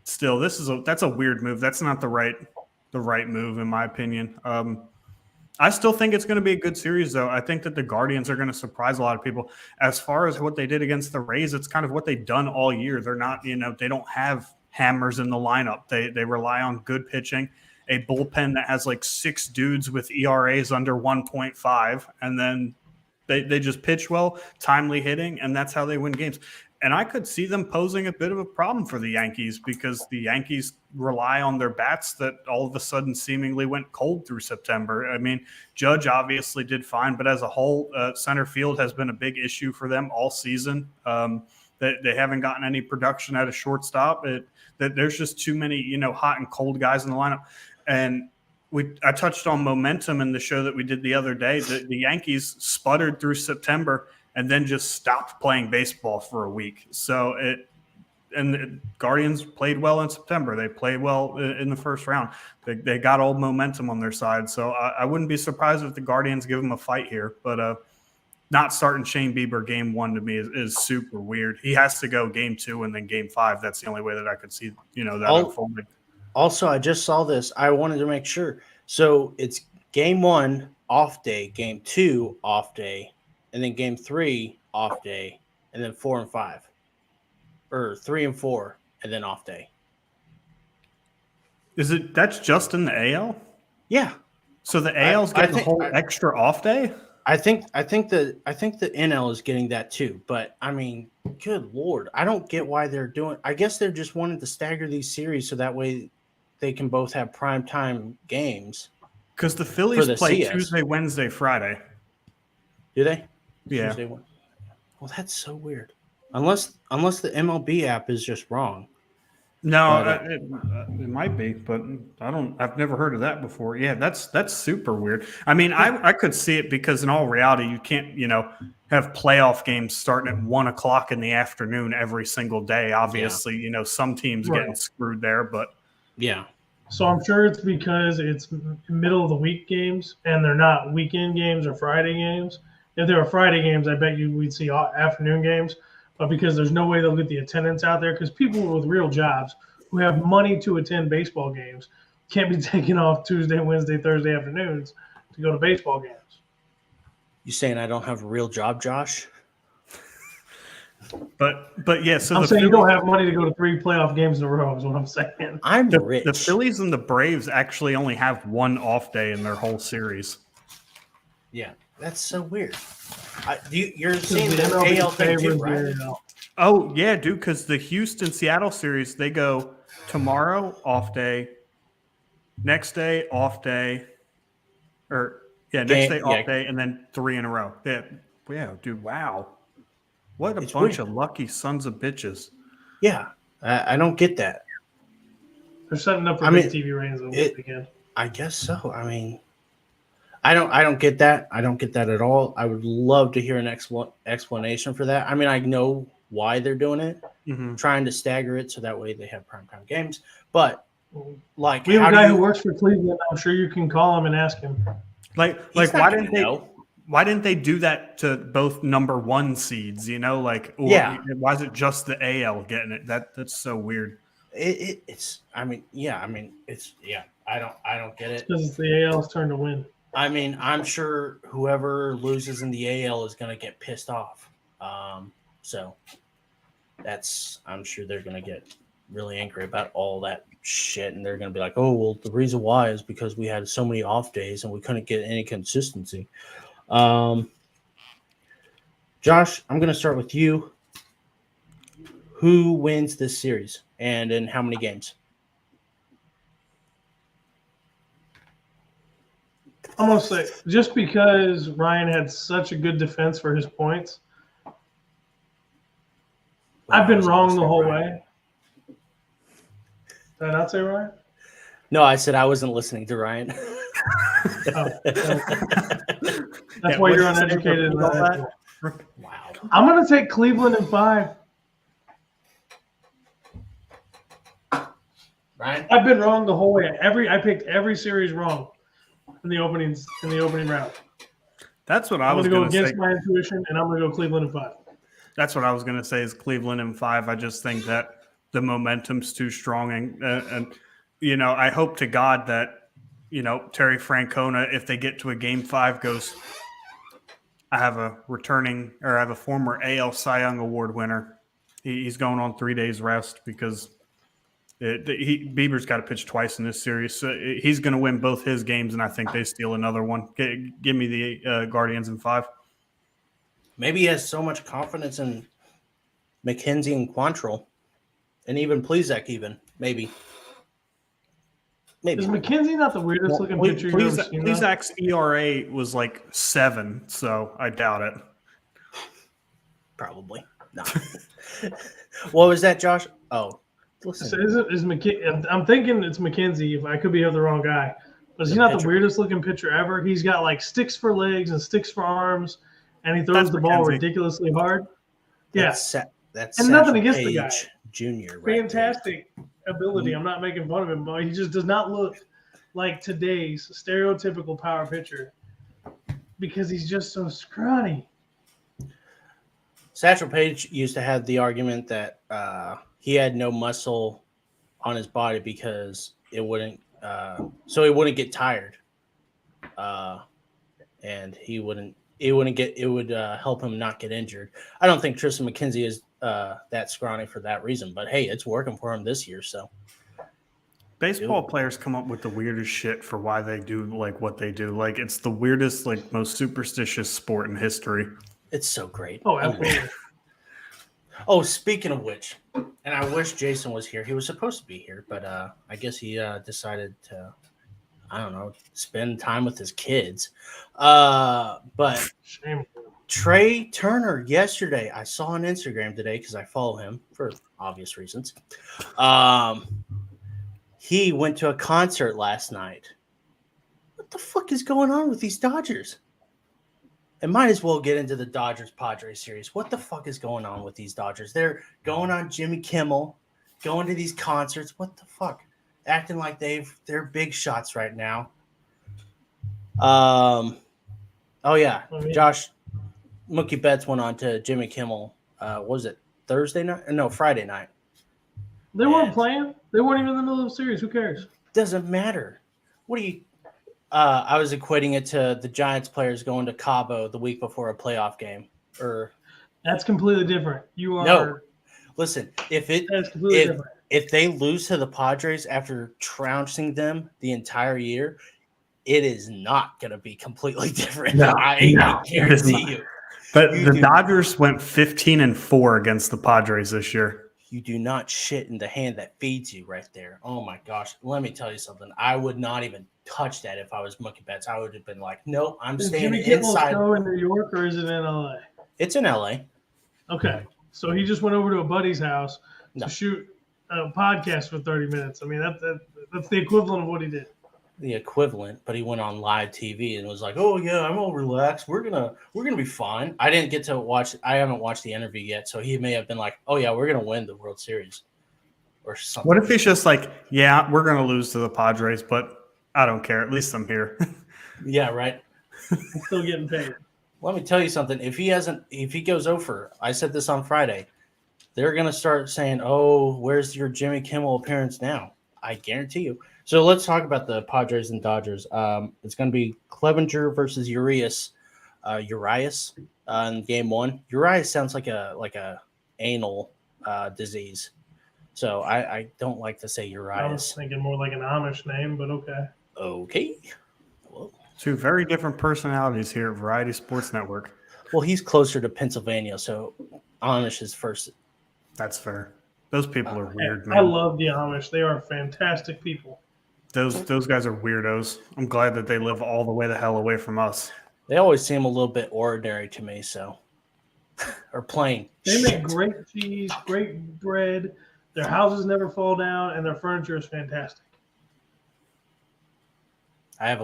that's a weird move. That's not the right move, in my opinion. I still think it's going to be a good series, though. I think that the Guardians are going to surprise a lot of people. As far as what they did against the Rays, it's kind of what they've done all year. They're not, they don't have hammers in the lineup. They rely on good pitching, a bullpen that has 6 dudes with ERAs under 1.5, and then They just pitch well, timely hitting, and that's how they win games. And I could see them posing a bit of a problem for the Yankees because the Yankees rely on their bats that all of a sudden seemingly went cold through September. I mean, Judge obviously did fine, but as a whole, center field has been a big issue for them all season. They haven't gotten any production at a shortstop. That there's just too many, hot and cold guys in the lineup. And I touched on momentum in the show that we did the other day. The Yankees sputtered through September and then just stopped playing baseball for a week. So the Guardians played well in September. They played well in the first round. They got all momentum on their side. So I wouldn't be surprised if the Guardians give them a fight here. But not starting Shane Bieber game 1 to me is super weird. He has to go game 2 and then game 5. That's the only way that I could see, that unfolding. Also, I just saw this. I wanted to make sure. So it's game 1 off day, game 2 off day, and then game 3 off day, and then 4 and 5, or 3 and 4, and then off day. That's just in the AL? Yeah. So the AL's getting a whole extra off day? I think the NL is getting that too. But I mean, good Lord, I don't get why they're doing. I guess they're just wanting to stagger these series so that way they can both have primetime games. Because the Phillies play CS. Tuesday, Wednesday, Friday. Do they? Yeah. Tuesday, well, that's so weird. Unless the MLB app is just wrong. No, it might be, but I've never heard of that before. Yeah, that's super weird. I mean, I could see it because in all reality, you can't, have playoff games starting at 1:00 in the afternoon every single day. Obviously, some teams getting screwed there, but yeah. So I'm sure it's because it's middle of the week games and they're not weekend games or Friday games. If they were Friday games, I bet we'd see afternoon games. But because there's no way they'll get the attendance out there, because people with real jobs who have money to attend baseball games can't be taking off Tuesday, Wednesday, Thursday afternoons to go to baseball games. You saying I don't have a real job, Josh? But yeah, so I'm saying you don't have money to go to 3 playoff games in a row is what I'm saying. I'm rich. The Phillies and the Braves actually only have 1 off day in their whole series. Yeah, that's so weird. You're seeing the AL thing too, right? Oh, yeah, dude, because the Houston-Seattle series, they go tomorrow, off day, next day, off day, next day, off day, and then 3 in a row. Yeah, dude, wow. What a bunch of lucky sons of bitches. Yeah, I don't get that. They're setting up for big TV ratings over the weekend. I guess so. I mean, I don't get that. I don't get that at all. I would love to hear an explanation for that. I mean, I know why they're doing it, trying to stagger it so that way they have primetime games. But we have a guy who works for Cleveland. I'm sure you can call him and ask him. Why didn't they do that to both number 1 seeds? Why is it just the AL getting it? That's so weird. I don't get it. Because it's the AL's turn to win. I mean, I'm sure whoever loses in the AL is going to get pissed off. So I'm sure they're going to get really angry about all that shit. And they're going to be like, oh, well, the reason why is because we had so many off days and we couldn't get any consistency. Josh, I'm going to start with you. Who wins this series and in how many games? I'm going to say, just because Ryan had such a good defense for his points, I've been wrong the whole way. Did I not say Ryan? No, I said I wasn't listening to Ryan. That's why you're uneducated. Wow. I'm going to take Cleveland in 5. Ryan? I've been wrong the whole way. I picked every series wrong in the opening round. That's what I was going to go against say. my intuition, and I'm going to go Cleveland in 5. That's what I was going to say is Cleveland in 5. I just think that the momentum's too strong. And I hope to God that, Terry Francona, if they get to a game 5, goes, I have a former AL Cy Young Award winner. He's going on 3 days rest because Bieber's got to pitch twice in this series. So he's going to win both his games, and I think they steal another one. Give me the Guardians in 5. Maybe he has so much confidence in McKenzie and Quantrill, and even Plezak. Even maybe. Is McKenzie not the weirdest looking pitcher you've ever seen? Plezak's ERA was like 7, so I doubt it. Probably no. What was that, Josh? Oh, listen. So I'm thinking it's McKenzie. If I could be the wrong guy, but is he not the weirdest looking pitcher ever? He's got like sticks for legs and sticks for arms, and he throws the ball ridiculously hard. That's and nothing against the guy. Junior, fantastic ability. I'm not making fun of him, but he just does not look like today's stereotypical power pitcher because he's just so scrawny. Satchel Paige used to have the argument that he had no muscle on his body because it wouldn't get tired, and it would help him not get injured. I don't think Tristan McKenzie is that scrawny for that reason, but hey, it's working for him this year. So, baseball players come up with the weirdest shit for why they do like what they do. Like it's the weirdest, like most superstitious sport in history. It's so great. Oh, absolutely. Oh, speaking of which, and I wish Jason was here. He was supposed to be here, but I guess he decided to, I don't know, spend time with his kids. But Shame. Trey Turner yesterday, I saw on Instagram today because I follow him for obvious reasons. He went to a concert last night. What the fuck is going on with these Dodgers? And might as well get into the Dodgers-Padres series. What the fuck is going on with these Dodgers? They're going on Jimmy Kimmel, going to these concerts. What the fuck? Acting like they're big shots right now. Oh, yeah. Josh, Mookie Betts went on to Jimmy Kimmel. Was it Thursday night? No, Friday night. They weren't playing. They weren't even in the middle of the series. Who cares? Doesn't matter. What do you... I was equating it to the Giants players going to Cabo the week before a playoff game. That's completely different. No. Listen, if they lose to the Padres after trouncing them the entire year, it is not going to be completely different. No, I guarantee you. But the Dodgers went 15-4 against the Padres this year. You do not shit in the hand that feeds you right there. Oh, my gosh. Let me tell you something. I would not even touch that if I was Mookie Betts. I would have been like, nope, I'm staying inside. Is Jimmy Kimmel show in New York or is it in L.A.? It's in L.A. Okay. So he just went over to a buddy's house to shoot a podcast for 30 minutes. I mean, that's the equivalent of what he did. The equivalent, but he went on live TV and was like, "Oh yeah, I'm all relaxed. We're gonna be fine." I didn't get to watch. I haven't watched the interview yet, so he may have been like, "Oh yeah, we're gonna win the World Series," or something. What if he's just like, "Yeah, we're gonna lose to the Padres, but I don't care. At least I'm here." Yeah, right. I'm still getting paid. Let me tell you something. If he goes over, I said this on Friday, they're gonna start saying, "Oh, where's your Jimmy Kimmel appearance now?" I guarantee you. So let's talk about the Padres and Dodgers. It's going to be Clevenger versus Urias in game one. Urias sounds like a anal disease. So I don't like to say Urias. I was thinking more like an Amish name, but okay. Okay. Well, two very different personalities here at Variety Sports Network. Well, he's closer to Pennsylvania, so Amish is first. That's fair. Those people are weird, man. I love the Amish. They are fantastic people. Those guys are weirdos. I'm glad that they live all the way the hell away from us. They always seem a little bit ordinary to me, so or plain. They make great cheese, great bread. Their houses never fall down, and their furniture is fantastic. I have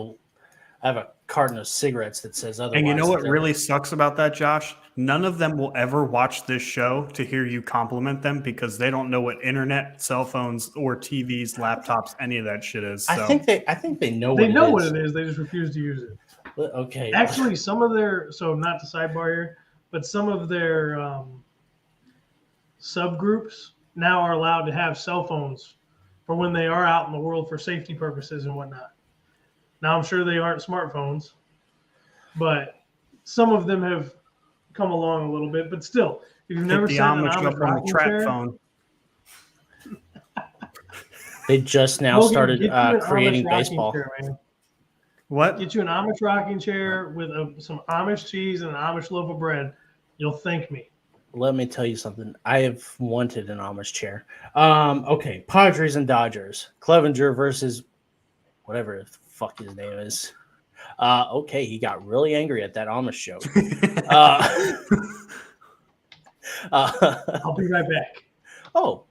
a carton of cigarettes that says otherwise. And you know what really sucks about that, Josh? None of them will ever watch this show to hear you compliment them because they don't know what internet, cell phones, or TVs, laptops, any of that shit is. So. I think they know what they it know is. what it is. They just refuse to use it. Okay. Actually, some of their not to sidebar here, but some of their subgroups now are allowed to have cell phones for when they are out in the world for safety purposes and whatnot. Now, I'm sure they aren't smartphones, but some of them have come along a little bit. But still, if you've never seen an Amish rocking chair, phone. They just now started creating baseball. Chair, what? Get you an Amish rocking chair with some Amish cheese and an Amish loaf of bread. You'll thank me. Let me tell you something. I have wanted an Amish chair. Okay, Padres and Dodgers. Clevenger versus whatever the fuck his name is. Okay, he got really angry at that Amish joke. I'll be right back. Oh.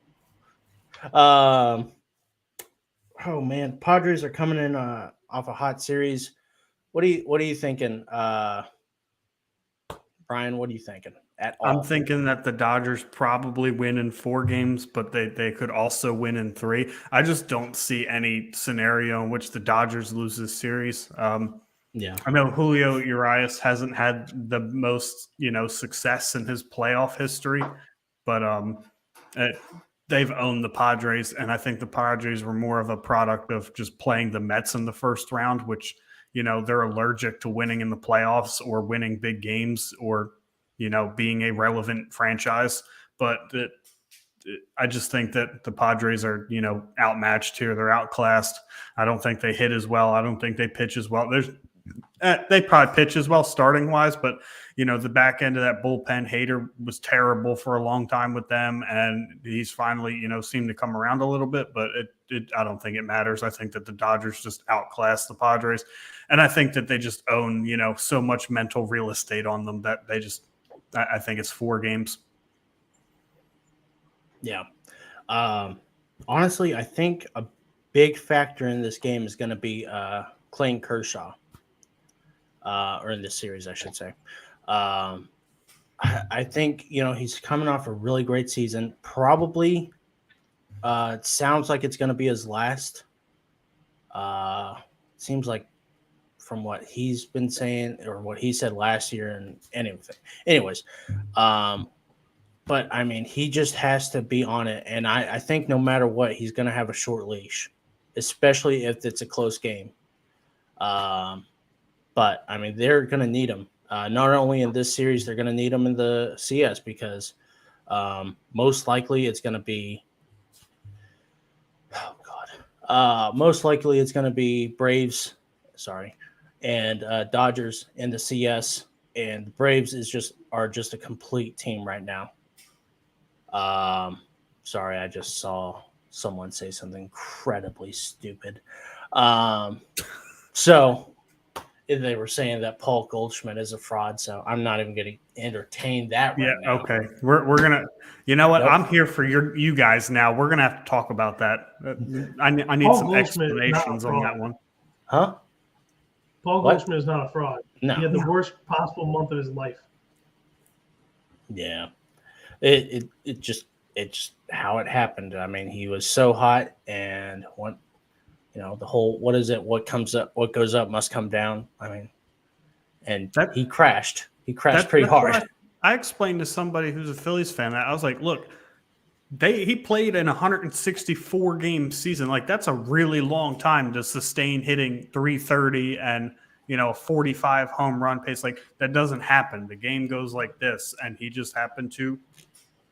Oh man, Padres are coming in off a hot series. What are you thinking, Brian? What are you thinking at all? I'm thinking that the Dodgers probably win in 4 games, but they could also win in 3. I just don't see any scenario in which the Dodgers lose this series. Yeah, I know Julio Urias hasn't had the most, success in his playoff history, but they've owned the Padres, and I think the Padres were more of a product of just playing the Mets in the first round, which, they're allergic to winning in the playoffs or winning big games or, being a relevant franchise. But I just think that the Padres are, outmatched here. They're outclassed. I don't think they hit as well. I don't think they pitch as well. They probably pitch as well starting wise, but the back end of that bullpen, Hader was terrible for a long time with them, and he's finally seemed to come around a little bit. But I don't think it matters. I think that the Dodgers just outclass the Padres, and I think that they just own so much mental real estate on them that they just. I think it's 4 games. Yeah. Honestly, I think a big factor in this game is going to be Clayton Kershaw. Or in this series, I should say. I think, he's coming off a really great season. Probably it sounds like it's going to be his last. Seems like from what he's been saying or what he said last year and anything. Anyways, but, I mean, he just has to be on it. And I think no matter what, he's going to have a short leash, especially if it's a close game. But, I mean, they're going to need him. Not only in this series, they're going to need him in the CS because most likely it's going to be most likely it's going to be Braves, and Dodgers in the CS. And the Braves are just a complete team right now. Sorry, I just saw someone say something incredibly stupid. So they were saying that Paul Goldschmidt is a fraud, so I'm not even going to entertain that right now. Okay. We're gonna. You know what? Nope. I'm here for you guys now. We're gonna have to talk about that. I need Paul some Goldschmidt, explanations on that one. Huh? Paul What? Goldschmidt is not a fraud. No. He had the worst possible month of his life. Yeah. It just how it happened. I mean, he was so hot, and the whole what is it? What goes up must come down. I mean, and he crashed. He crashed pretty hard. I explained to somebody who's a Phillies fan that I was like, look, he played in a 164 game season. Like, that's a really long time to sustain hitting 330 and a 45 home run pace. Like, that doesn't happen. The game goes like this, and he just happened to.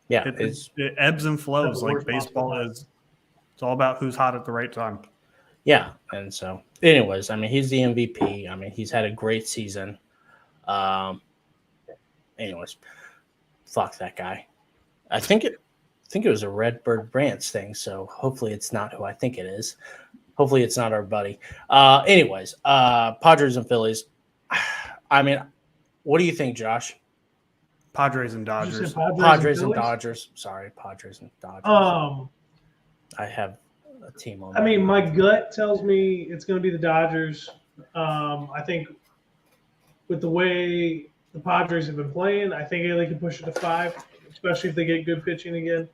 Yeah, it ebbs and flows. Like baseball is. It's all about who's hot at the right time. Yeah, and so, anyways, I mean, he's the MVP. I mean, he's had a great season. Anyways, fuck that guy. I think it was a Redbird Branch thing, so hopefully it's not who I think it is. Hopefully it's not our buddy. Anyways, Padres and Phillies. I mean, what do you think, Josh? Padres and Dodgers. Padres and Dodgers. Sorry, Padres and Dodgers. I have a team on. I mean, my gut tells me it's going to be the Dodgers. I think with the way the Padres have been playing, I think they can push it to 5, especially if they get good pitching again.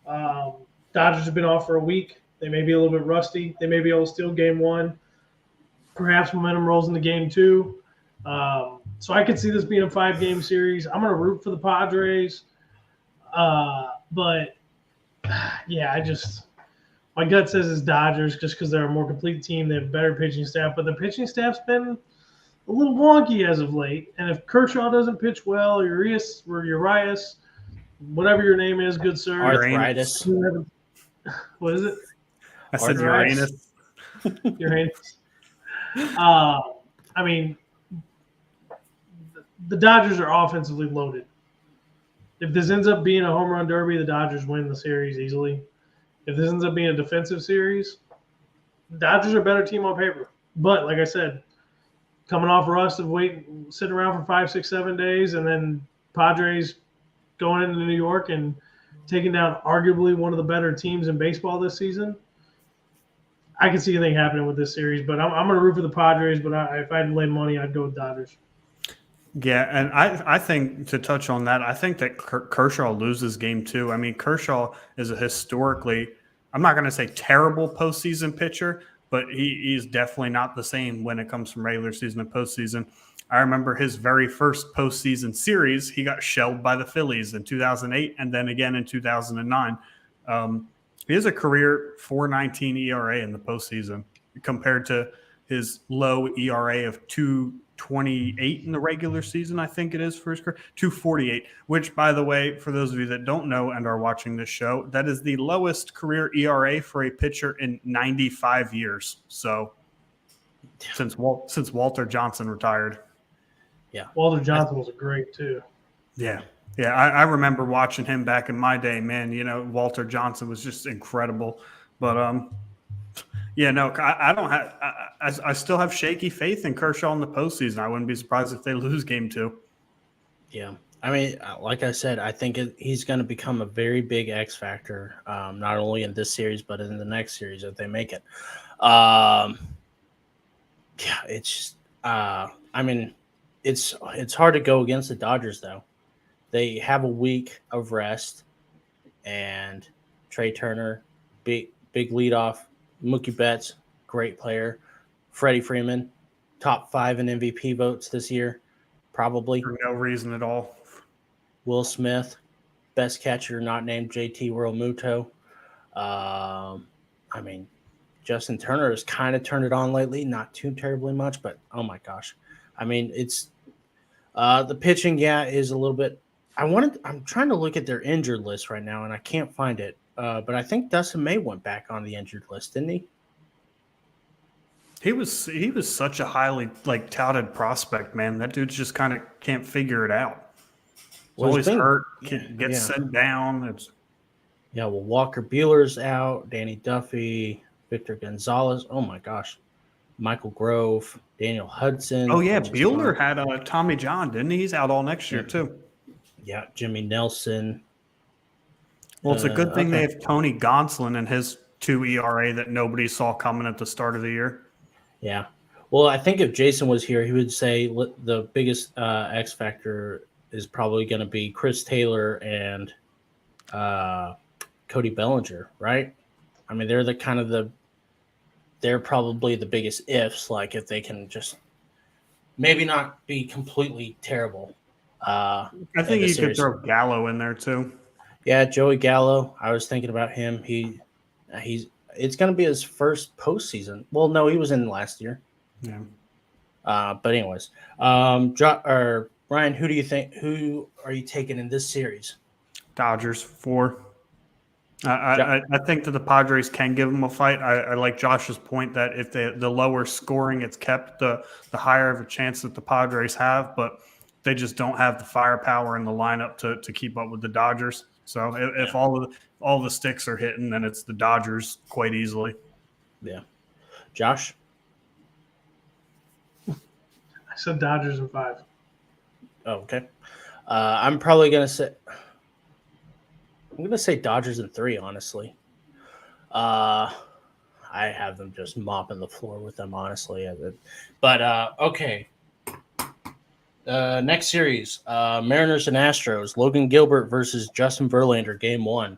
Dodgers have been off for a week. They may be a little bit rusty. They may be able to steal game 1. Perhaps momentum rolls into game 2. So I could see this being a 5-game series. I'm going to root for the Padres. But, yeah, my gut says it's Dodgers just because they're a more complete team. They have a better pitching staff. But the pitching staff's been a little wonky as of late. And if Kershaw doesn't pitch well, Urias, whatever your name is, good sir. Arthritis. What is it? I said Uranus. Uranus. I mean, the Dodgers are offensively loaded. If this ends up being a home run derby, the Dodgers win the series easily. If this ends up being a defensive series, Dodgers are a better team on paper. But like I said, coming off rust of sitting around for 5, 6, 7 days, and then Padres going into New York and taking down arguably one of the better teams in baseball this season, I can see anything happening with this series. But I'm going to root for the Padres, but if I had to lay money, I'd go with Dodgers. Yeah, and I think to touch on that, I think that Kershaw loses game 2. I mean, Kershaw is a historically, I'm not going to say terrible postseason pitcher, but he's definitely not the same when it comes from regular season and postseason. I remember his very first postseason series, he got shelled by the Phillies in 2008 and then again in 2009. He has a career 4.19 ERA in the postseason compared to his low ERA of 2.28 in the regular season, I think it is for his career, 2.48, which, by the way, for those of you that don't know and are watching this show, that is the lowest career ERA for a pitcher in 95 years. So since Walter Johnson retired. Yeah. Walter Johnson was a great, too. Yeah. Yeah, I remember watching him back in my day, man. You know, Walter Johnson was just incredible. But, yeah, no, I don't have – I still have shaky faith in Kershaw in the postseason. I wouldn't be surprised if they lose game 2. Yeah. I mean, like I said, I think he's going to become a very big X factor, not only in this series, but in the next series if they make it. Yeah, it's I mean, it's hard to go against the Dodgers, though. They have a week of rest, and Trey Turner, big leadoff. Mookie Betts, great player. Freddie Freeman, top 5 in MVP votes this year, probably. For no reason at all. Will Smith, best catcher not named JT Realmuto. I mean, Justin Turner has kind of turned it on lately, not too terribly much, but oh my gosh. I mean, it's the pitching, is a little bit. I'm trying to look at their injured list right now, and I can't find it. But I think Dustin May went back on the injured list, didn't he? He was such a highly touted prospect, man. That dude's just kind of can't figure it out. He's always hurt, gets sent down. Well, Walker Buehler's out, Danny Duffy, Victor Gonzalez. Oh my gosh, Michael Grove, Daniel Hudson. Oh yeah, Buehler had Tommy John, didn't he? He's out all next year too. Yeah, Jimmy Nelson. Well, it's a good thing they have Tony Gonsolin and his 2 ERA that nobody saw coming at the start of the year. Yeah. Well, I think if Jason was here, he would say the biggest X factor is probably going to be Chris Taylor and Cody Bellinger, right? I mean, they're probably the biggest ifs, like if they can just maybe not be completely terrible. I think you could throw Gallo in there too. Yeah, Joey Gallo. I was thinking about him. It's going to be his first postseason. Well, no, he was in last year. Yeah. But anyways, Ryan, who do you think? Who are you taking in this series? Dodgers 4. I think that the Padres can give them a fight. I like Josh's point that if the lower scoring it's kept, the higher of a chance that the Padres have, but they just don't have the firepower in the lineup to keep up with the Dodgers. So if all the sticks are hitting, then it's the Dodgers quite easily. Yeah. Josh? I said Dodgers in 5. Oh, okay. I'm probably going to say Dodgers in 3, honestly. I have them just mopping the floor with them, honestly. But, okay. Next series, Mariners and Astros. Logan Gilbert versus Justin Verlander, game 1.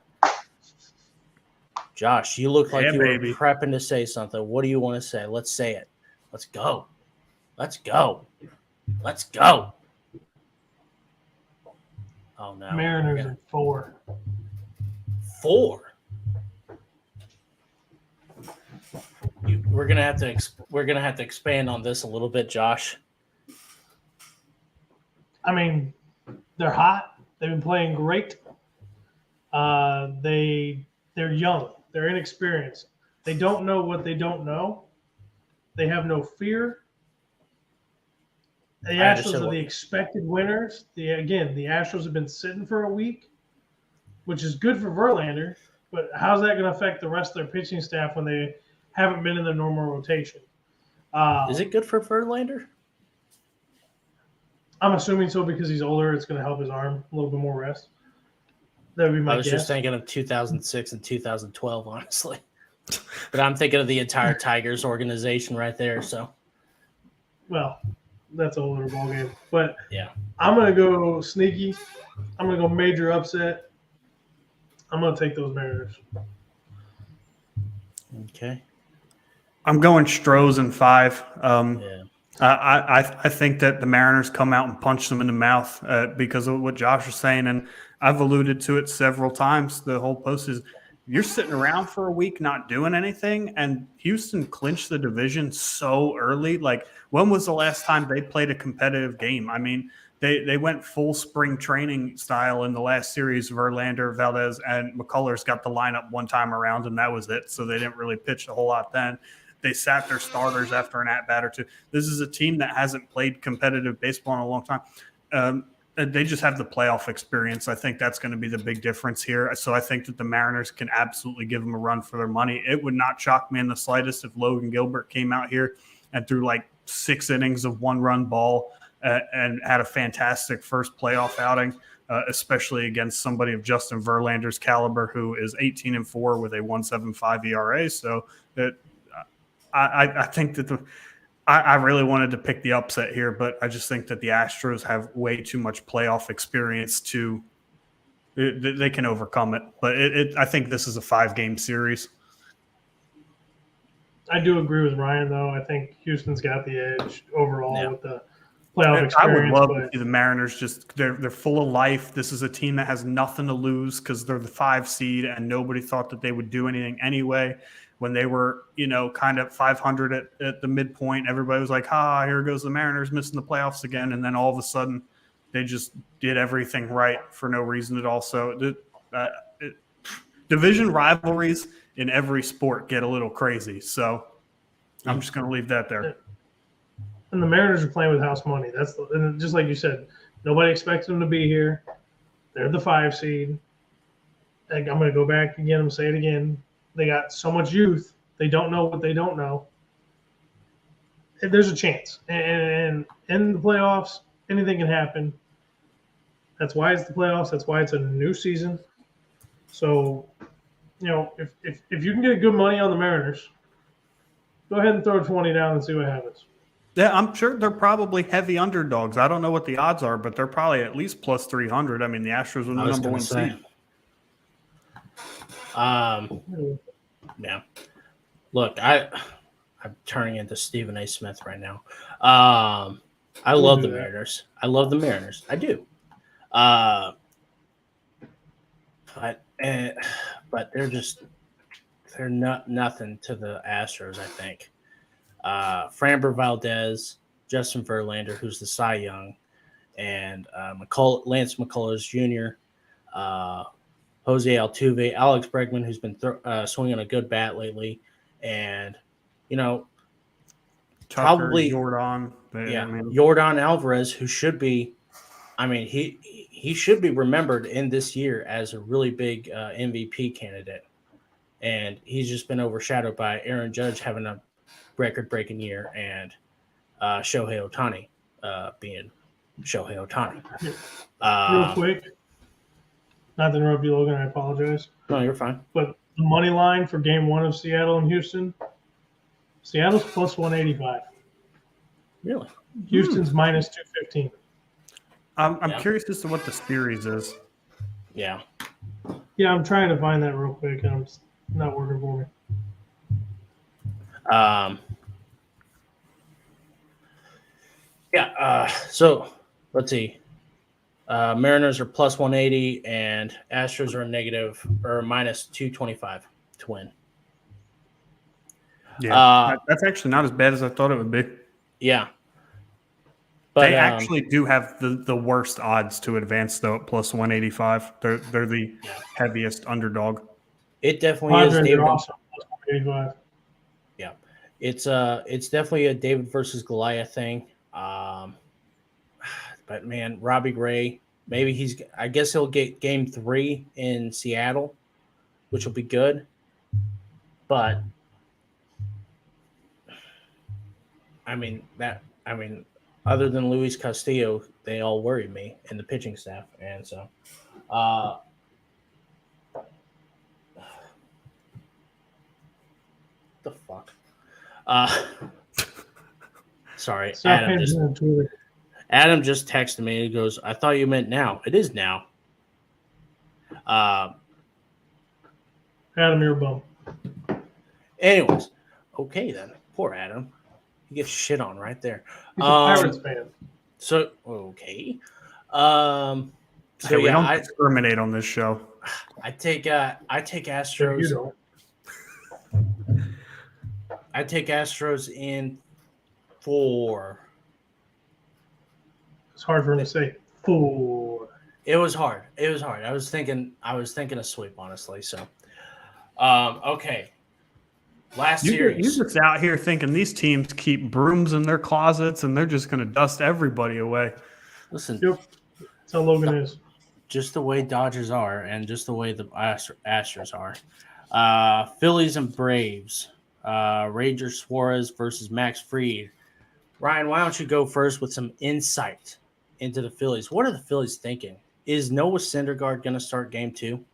Josh, you look like you were prepping to say something. What do you want to say? Let's say it. Let's go. Let's go. Let's go. Oh, no. Mariners in 4. 4? We're gonna have to expand on this a little bit, Josh. I mean, they're hot. They've been playing great. They're young. They're inexperienced. They don't know what they don't know. They have no fear. The Astros are the expected winners. The Astros have been sitting for a week, which is good for Verlander. But how's that going to affect the rest of their pitching staff when they haven't been in their normal rotation? Is it good for Verlander? I'm assuming so because he's older. It's going to help his arm a little bit more rest. That would be my guess. I was just thinking of 2006 and 2012, honestly. But I'm thinking of the entire Tigers organization right there. So, well, that's a whole other ballgame. But yeah, I'm going to go sneaky. I'm going to go major upset. I'm going to take those Mariners. Okay. I'm going Stros in 5. Yeah. I think that the Mariners come out and punch them in the mouth because of what Josh was saying, and I've alluded to it several times. The whole post is you're sitting around for a week not doing anything, and Houston clinched the division so early. Like, when was the last time they played a competitive game? I mean, they went full spring training style in the last series. Verlander, Valdez, and McCullers got the lineup one time around, and that was it. So they didn't really pitch a whole lot then. They sat their starters after an at-bat or two. This is a team that hasn't played competitive baseball in a long time. They just have the playoff experience. I think that's going to be the big difference here. So I think that the Mariners can absolutely give them a run for their money. It would not shock me in the slightest if Logan Gilbert came out here and threw like 6 innings of one-run ball and had a fantastic first playoff outing, especially against somebody of Justin Verlander's caliber, who is 18-4 with a 1.75 ERA. So that I think that I really wanted to pick the upset here, but I just think that the Astros have way too much playoff experience to they can overcome it. But I think this is a 5-game series. I do agree with Ryan, though. I think Houston's got the edge overall with the playoff experience. I would love to see the Mariners they're full of life. This is a team that has nothing to lose because they're the 5 seed, and nobody thought that they would do anything anyway. When they were, kind of 500 at the midpoint, everybody was like, here goes the Mariners missing the playoffs again. And then all of a sudden, they just did everything right for no reason at all. So division rivalries in every sport get a little crazy. So I'm just going to leave that there. And the Mariners are playing with house money. And just like you said, nobody expects them to be here. They're the 5 seed. I'm going to go back again and say it again. They got so much youth. They don't know what they don't know. There's a chance. And in the playoffs, anything can happen. That's why it's the playoffs. That's why it's a new season. So, if you can get good money on the Mariners, go ahead and throw 20 down and see what happens. Yeah, I'm sure they're probably heavy underdogs. I don't know what the odds are, but they're probably at least plus 300. I mean, the Astros were the number 1 seed. Yeah. Look, I'm turning into Stephen A. Smith right now. I love the Mariners. I love the Mariners. I do. But they're not nothing to the Astros, I think. Framber Valdez, Justin Verlander, who's the Cy Young, and Lance McCullers Jr., Jose Altuve, Alex Bregman, who's been swinging a good bat lately, and Tucker, probably Jordan, Yordan Alvarez, who should be, he should be remembered in this year as a really big MVP candidate, and he's just been overshadowed by Aaron Judge having a record-breaking year and Shohei Ohtani being Shohei Ohtani. Real quick. Not to interrupt you, Logan. I apologize. No, you're fine. But the money line for Game 1 of Seattle and Houston, Seattle's plus 185. Really? Houston's minus 215. I'm curious as to what the series is. Yeah. Yeah, I'm trying to find that real quick, and it's not working for me. So let's see. Mariners are plus 180 and Astros are negative or minus 225 to win. Yeah, that's actually not as bad as I thought it would be. Yeah. But they actually do have the worst odds to advance, though, at plus 185. They're the heaviest underdog. It definitely is. David. Also plus 185. Yeah. It's definitely a David versus Goliath thing. But man, Robbie Gray, maybe I guess he'll get game 3 in Seattle, which will be good. But I mean, other than Luis Castillo, they all worry me in the pitching staff. And so, the fuck? Sorry, Adam just texted me. He goes, "I thought you meant now. It is now." Adam, you're a bum. Anyways, okay then. Poor Adam. He gets shit on right there. He's a Pirates fan. So okay. Hey, we don't discriminate on this show. I take Astros. You don't. I take Astros in 4. It's hard for him to say 4. It was hard. I was thinking a sweep, honestly. So, okay. Last series. You're just out here thinking these teams keep brooms in their closets and they're just going to dust everybody away. Listen, Yep. That's how Logan is. Just the way Dodgers are, and just the way the Astros are. Phillies and Braves. Ranger Suarez versus Max Fried. Ryan, why don't you go first with some insight into the Phillies? What are the Phillies thinking? Is Noah Syndergaard going to start game 2?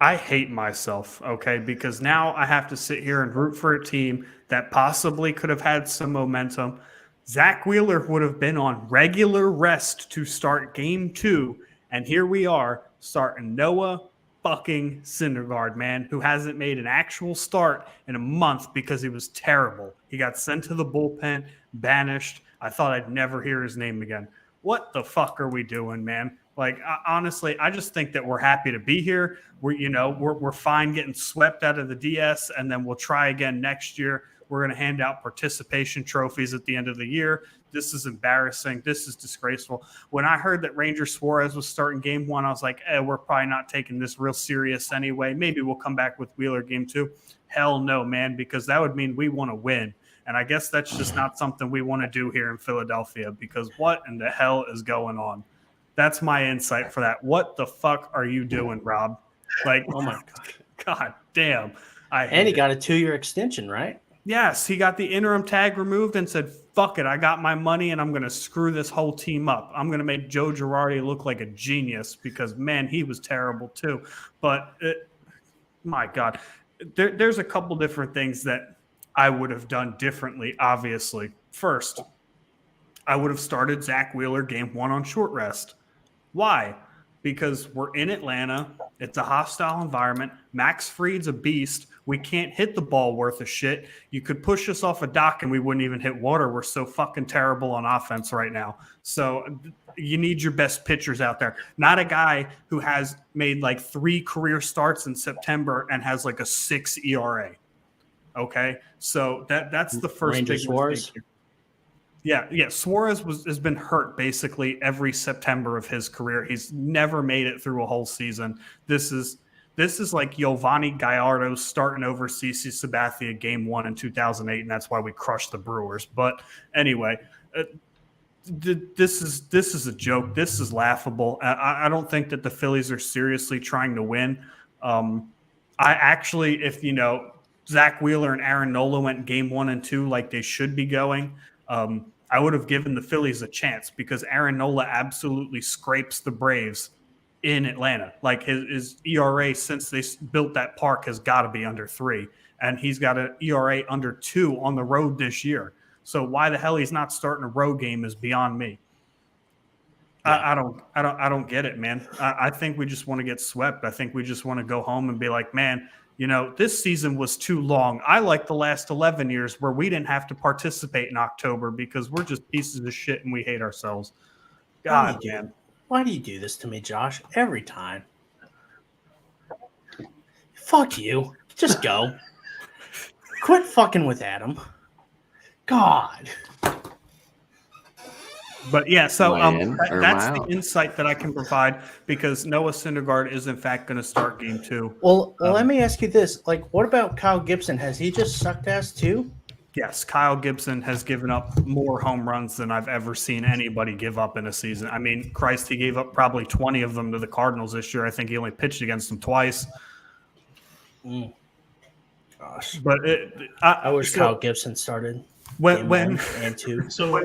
I hate myself, okay, because now I have to sit here and root for a team that possibly could have had some momentum. Zach Wheeler would have been on regular rest to start game 2, and here we are starting Noah fucking Syndergaard, man, who hasn't made an actual start in a month because he was terrible. He got sent to the bullpen, banished. I thought I'd never hear his name again. What the fuck are we doing, man? Like, honestly, I just think that we're happy to be here. We're fine getting swept out of the DS, and then we'll try again next year. We're going to hand out participation trophies at the end of the year. This is embarrassing. This is disgraceful. When I heard that Ranger Suarez was starting game 1, I was like, we're probably not taking this real serious anyway. Maybe we'll come back with Wheeler game 2. Hell no, man, because that would mean we want to win. And I guess that's just not something we want to do here in Philadelphia, because what in the hell is going on? That's my insight for that. What the fuck are you doing, Rob? Like, Oh my God damn. And he got a 2-year extension, right? Yes, he got the interim tag removed and said, fuck it, I got my money and I'm going to screw this whole team up. I'm going to make Joe Girardi look like a genius because, man, he was terrible too. But, my God, there's a couple different things that I would have done differently, obviously. First, I would have started Zach Wheeler game 1 on short rest. Why? Because we're in Atlanta. It's a hostile environment. Max Fried's a beast. We can't hit the ball worth of shit. You could push us off a dock and we wouldn't even hit water. We're so fucking terrible on offense right now. So you need your best pitchers out there. Not a guy who has made like 3 career starts in September and has like a 6 ERA. Okay? So that's the first Ranger big Suarez? mistake. Yeah. Suarez has been hurt basically every September of his career. He's never made it through a whole season. This is like Giovanni Gallardo starting over CC Sabathia game 1 in 2008, and that's why we crushed the Brewers. But anyway, this is a joke. This is laughable. I don't think that the Phillies are seriously trying to win. I actually, if Zach Wheeler and Aaron Nola went game 1 and 2 like they should be going, I would have given the Phillies a chance because Aaron Nola absolutely scrapes the Braves in Atlanta. Like his ERA since they built that park has got to be under 3, and he's got an ERA under 2 on the road this year. So why the hell he's not starting a road game is beyond me. Yeah. I don't get it, man. I think we just want to get swept. I think we just want to go home and be like, man, this season was too long. I like the last 11 years where we didn't have to participate in October because we're just pieces of shit and we hate ourselves. God, man. Why do you do this to me, Josh? Every time. Fuck you. Just go. Quit fucking with Adam. God. But yeah, so that's the insight that I can provide because Noah Syndergaard is in fact going to start game 2. Well, let me ask you this: like, what about Kyle Gibson? Has he just sucked ass too? yes, Kyle Gibson has given up more home runs than I've ever seen anybody give up in a season. I mean, Christ, he gave up probably 20 of them to the Cardinals this year. I think he only pitched against them twice. Gosh, But I wish Kyle Gibson started game 1 and 2. So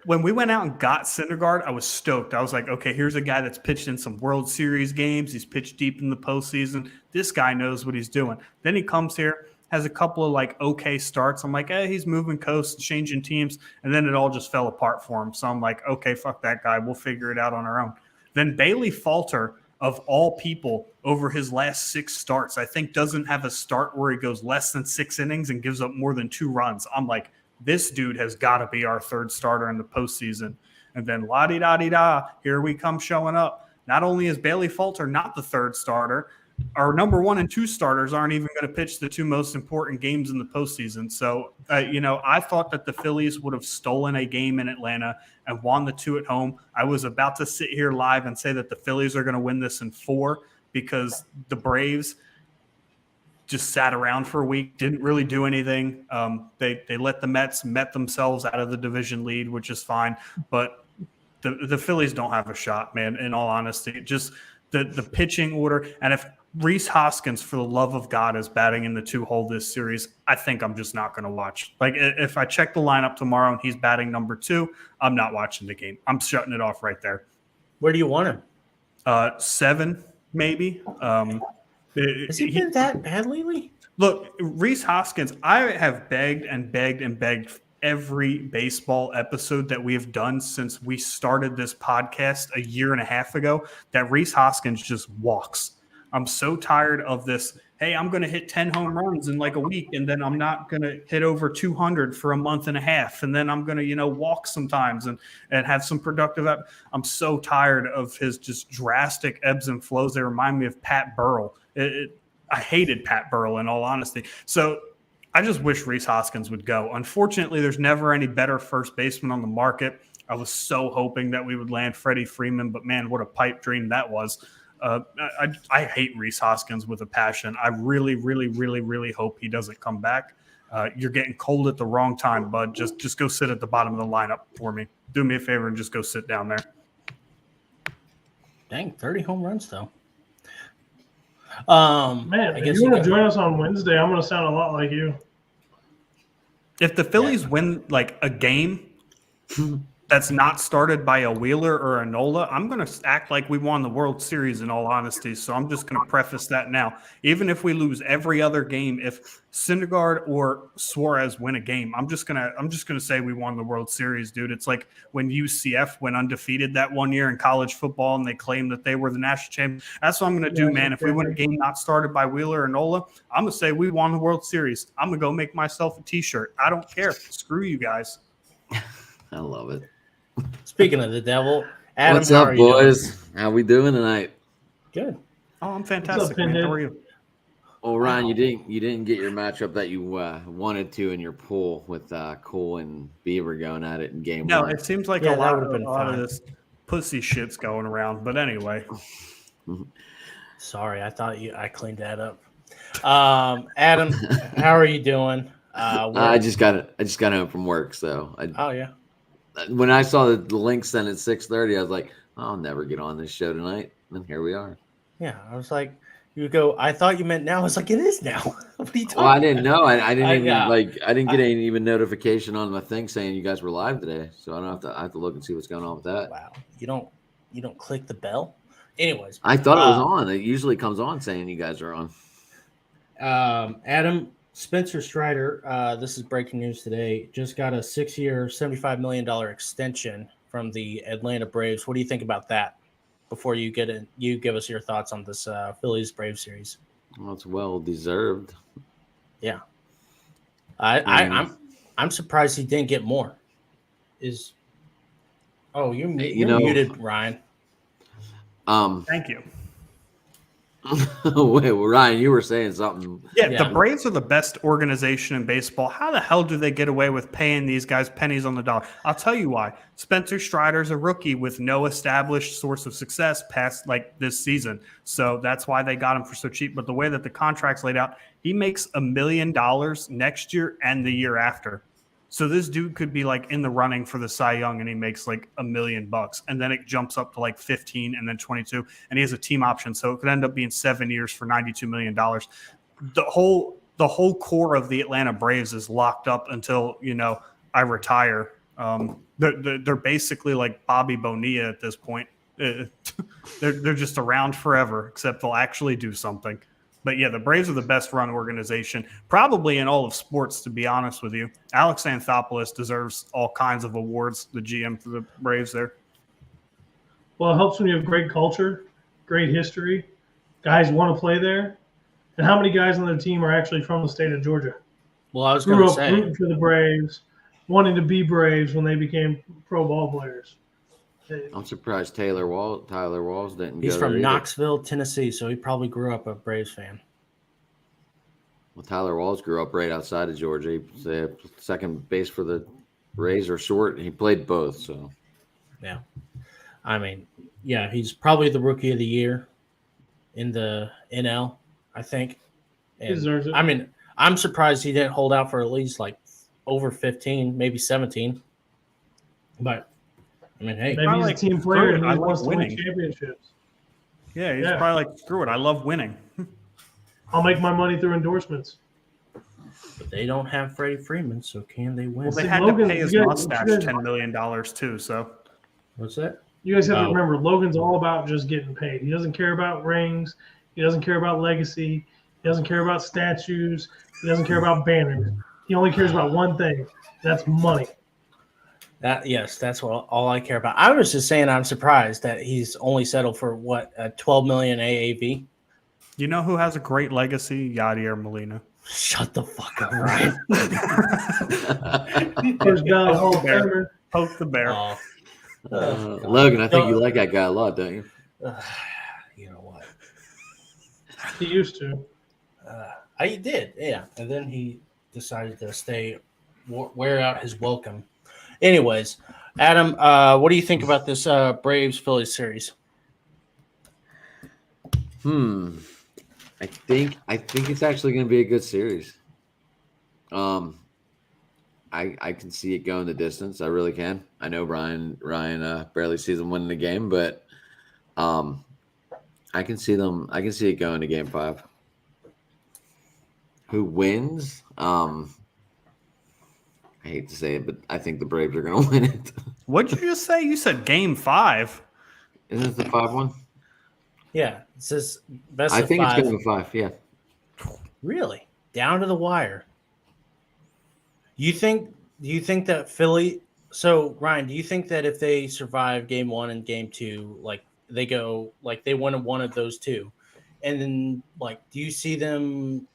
when we went out and got Syndergaard, I was stoked. I was like, okay, here's a guy that's pitched in some World Series games. He's pitched deep in the postseason. This guy knows what he's doing. Then he comes here, has a couple of like okay starts. I'm like, he's moving coasts, changing teams, and then it all just fell apart for him. So I'm like, okay, fuck that guy. We'll figure it out on our own. Then Bailey Falter, of all people, over his last 6 starts, I think doesn't have a start where he goes less than 6 innings and gives up more than 2 runs. I'm like, this dude has got to be our 3rd starter in the postseason. And then la-di-da-di-da, here we come showing up. Not only is Bailey Falter not the 3rd starter, our number 1 and 2 starters aren't even going to pitch the 2 most important games in the postseason. So, I thought that the Phillies would have stolen a game in Atlanta and won the 2 at home. I was about to sit here live and say that the Phillies are going to win this in 4 because the Braves just sat around for a week, didn't really do anything. They let the Mets met themselves out of the division lead, which is fine. But the Phillies don't have a shot, man, in all honesty. Just the pitching order. And if Rhys Hoskins, for the love of God, is batting in the 2-hole this series, I think I'm just not going to watch. Like, if I check the lineup tomorrow and he's batting number 2, I'm not watching the game. I'm shutting it off right there. Where do you want him? 7, maybe. Has he been that bad lately? Look, Rhys Hoskins, I have begged and begged and begged every baseball episode that we have done since we started this podcast a year and a half ago that Rhys Hoskins just walks. I'm so tired of this. Hey, I'm going to hit 10 home runs in like a week, and then I'm not going to hit over 200 for a month and a half. And then I'm going to, walk sometimes and have some productive. I'm so tired of his just drastic ebbs and flows. They remind me of Pat Burrell. I hated Pat Burrell, in all honesty. So I just wish Rhys Hoskins would go. Unfortunately, there's never any better first baseman on the market. I was so hoping that we would land Freddie Freeman, but man, what a pipe dream that was. I hate Rhys Hoskins with a passion. I really, really, really, really hope he doesn't come back. You're getting cold at the wrong time, bud. Just go sit at the bottom of the lineup for me. Do me a favor and just go sit down there. Dang, 30 home runs, though. Man, if you want to join us on Wednesday, I'm going to sound a lot like you. If the Phillies win like a game that's not started by a Wheeler or a Nola, I'm going to act like we won the World Series, in all honesty. So I'm just going to preface that now. Even if we lose every other game, if Syndergaard or Suarez win a game, I'm just gonna say we won the World Series, dude. It's like when UCF went undefeated that one year in college football and they claimed that they were the national champion. That's what I'm going to do, man. If we win a game not started by Wheeler or Nola, I'm going to say we won the World Series. I'm going to go make myself a T-shirt. I don't care. Screw you guys. I love it. Speaking of the devil, Adam, what's up, boys? How we doing tonight? Good. Oh, I'm fantastic, man. How are you? Oh, Ryan, you didn't get your matchup that you wanted to in your pool with Cole and Beaver going at it in game 1. No, it seems like a lot of this pussy shit's going around. But anyway, sorry, I thought I cleaned that up. Adam, how are you doing? I just got home from work, so oh yeah. When I saw the link sent at 6:30, I was like, I'll never get on this show tonight. And here we are. Yeah, I was like, you go, I thought you meant now. I was like, it is now. What are you talking Well, I didn't know. I didn't about? I didn't get any even notification on my thing saying you guys were live today. So I have to look and see what's going on with that. Wow. You don't click the bell? Anyways. I thought it was on. It usually comes on saying you guys are on. Adam, Spencer Strider, this is breaking news today, just got a 6-year, $75 million extension from the Atlanta Braves. What do you think about that? Before you get in, you give us your thoughts on this Phillies Braves series. Well, it's well deserved. Yeah, I'm surprised he didn't get more. You're muted, Ryan. Thank you. Wait, well, Ryan, you were saying something. Yeah, Yeah. the Braves are the best organization in baseball. How the hell do they get away with paying these guys pennies on the dollar? I'll tell you why. Spencer Strider's a rookie with no established source of success past like this season. So that's why they got him for so cheap. But the way that the contract's laid out, he makes $1 million next year and the year after. So this dude could be like in the running for the Cy Young and he makes like $1 million, and then it jumps up to like 15 and then 22, and he has a team option. So it could end up being 7 years for $92 million. The whole core of the Atlanta Braves is locked up until, I retire. They're basically like Bobby Bonilla at this point. They're just around forever, except they'll actually do something. But yeah, the Braves are the best run organization, probably in all of sports, to be honest with you. Alex Anthopoulos deserves all kinds of awards, the GM for the Braves there. Well, it helps when you have great culture, great history. Guys want to play there. And how many guys on their team are actually from the state of Georgia? Well, I was going Grew to up say, rooting for the Braves, wanting to be Braves when they became pro ball players. I'm surprised Tyler Walls didn't he's go from there either. Knoxville, Tennessee, so he probably grew up a Braves fan. Well, Tyler Walls grew up right outside of Georgia. He was the second base for the Rays or short. He played both, so. Yeah. I mean, yeah, he's probably the rookie of the year in the NL, I think. He deserves it. I mean, I'm surprised he didn't hold out for at least like over 15, maybe 17. But, I mean, hey. Maybe he's a team player and he wants to win winning. championships. Yeah, he's probably like, screw it, I love winning. I'll make my money through endorsements. But they don't have Freddie Freeman, so can they win? Well, they See, had Logan, to pay his you guys- mustache you guys- $10 million too, so. What's that? You guys have to Oh. remember, Logan's all about just getting paid. He doesn't care about rings. He doesn't care about legacy. He doesn't care about statues. He doesn't care about banners. He only cares about one thing. That's money. Yes, that's all I care about. I was just saying I'm surprised that he's only settled for what, $12 million AAV. You know who has a great legacy? Yadier Molina. Shut the fuck up, Ryan. First ballot Hall of Famer. Poke the bear. Oh, Logan, I think you like that guy a lot, don't you? you know what? He used to. I did, yeah. And then he decided to stay, wear out his welcome. Anyways, Adam, what do you think about this Braves-Phillies series? I think it's actually going to be a good series. I can see it going the distance. I really can. I know Ryan barely sees them winning the game, but I can see it going to Game 5. Who wins? I hate to say it, but I think the Braves are going to win it. What'd you just say? You said Game 5. Isn't it the 5-1? Yeah, it says best I of think five. it's Game 5. Yeah. Really? Down to the wire. Do you think that Philly – so, Ryan, do you think that if they survive Game 1 and Game 2, like they go – like they win one of those two, and then, like, do you see them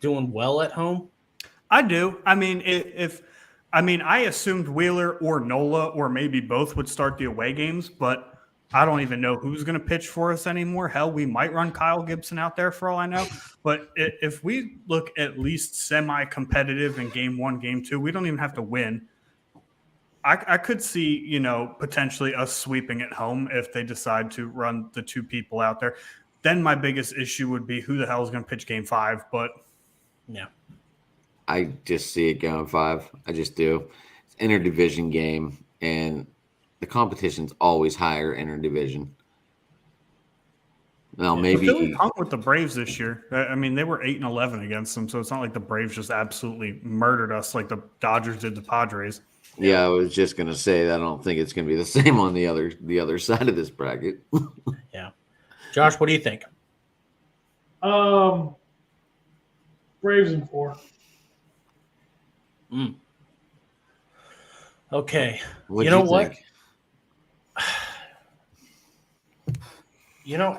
doing well at home? I do. I mean, I assumed Wheeler or Nola or maybe both would start the away games, but I don't even know who's going to pitch for us anymore. Hell, we might run Kyle Gibson out there for all I know. But if we look at least semi-competitive in Game 1, Game 2, we don't even have to win. I could see, potentially us sweeping at home if they decide to run the two people out there. Then my biggest issue would be who the hell is going to pitch Game 5. But yeah. I just see it going 5. I just do. It's an interdivision game, and the competition's always higher interdivision. Now, maybe Philly hung with the Braves this year. I mean, they were 8-11 against them, so it's not like the Braves just absolutely murdered us like the Dodgers did the Padres. Yeah, I was just gonna say that I don't think it's gonna be the same on the other side of this bracket. Yeah. Josh, what do you think? Braves in 4. Okay. What'd You know you what? think?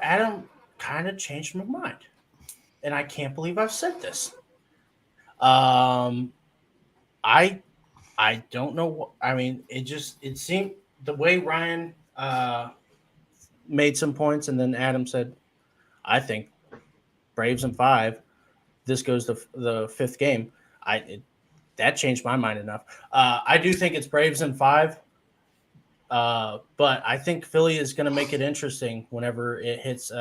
Adam kind of changed my mind. And I can't believe I've said this. I don't know what I mean, it seemed the way Ryan made some points and then Adam said, I think Braves in 5. This goes to the 5th game. That changed my mind enough. I do think it's Braves in 5. But I think Philly is going to make it interesting whenever it hits,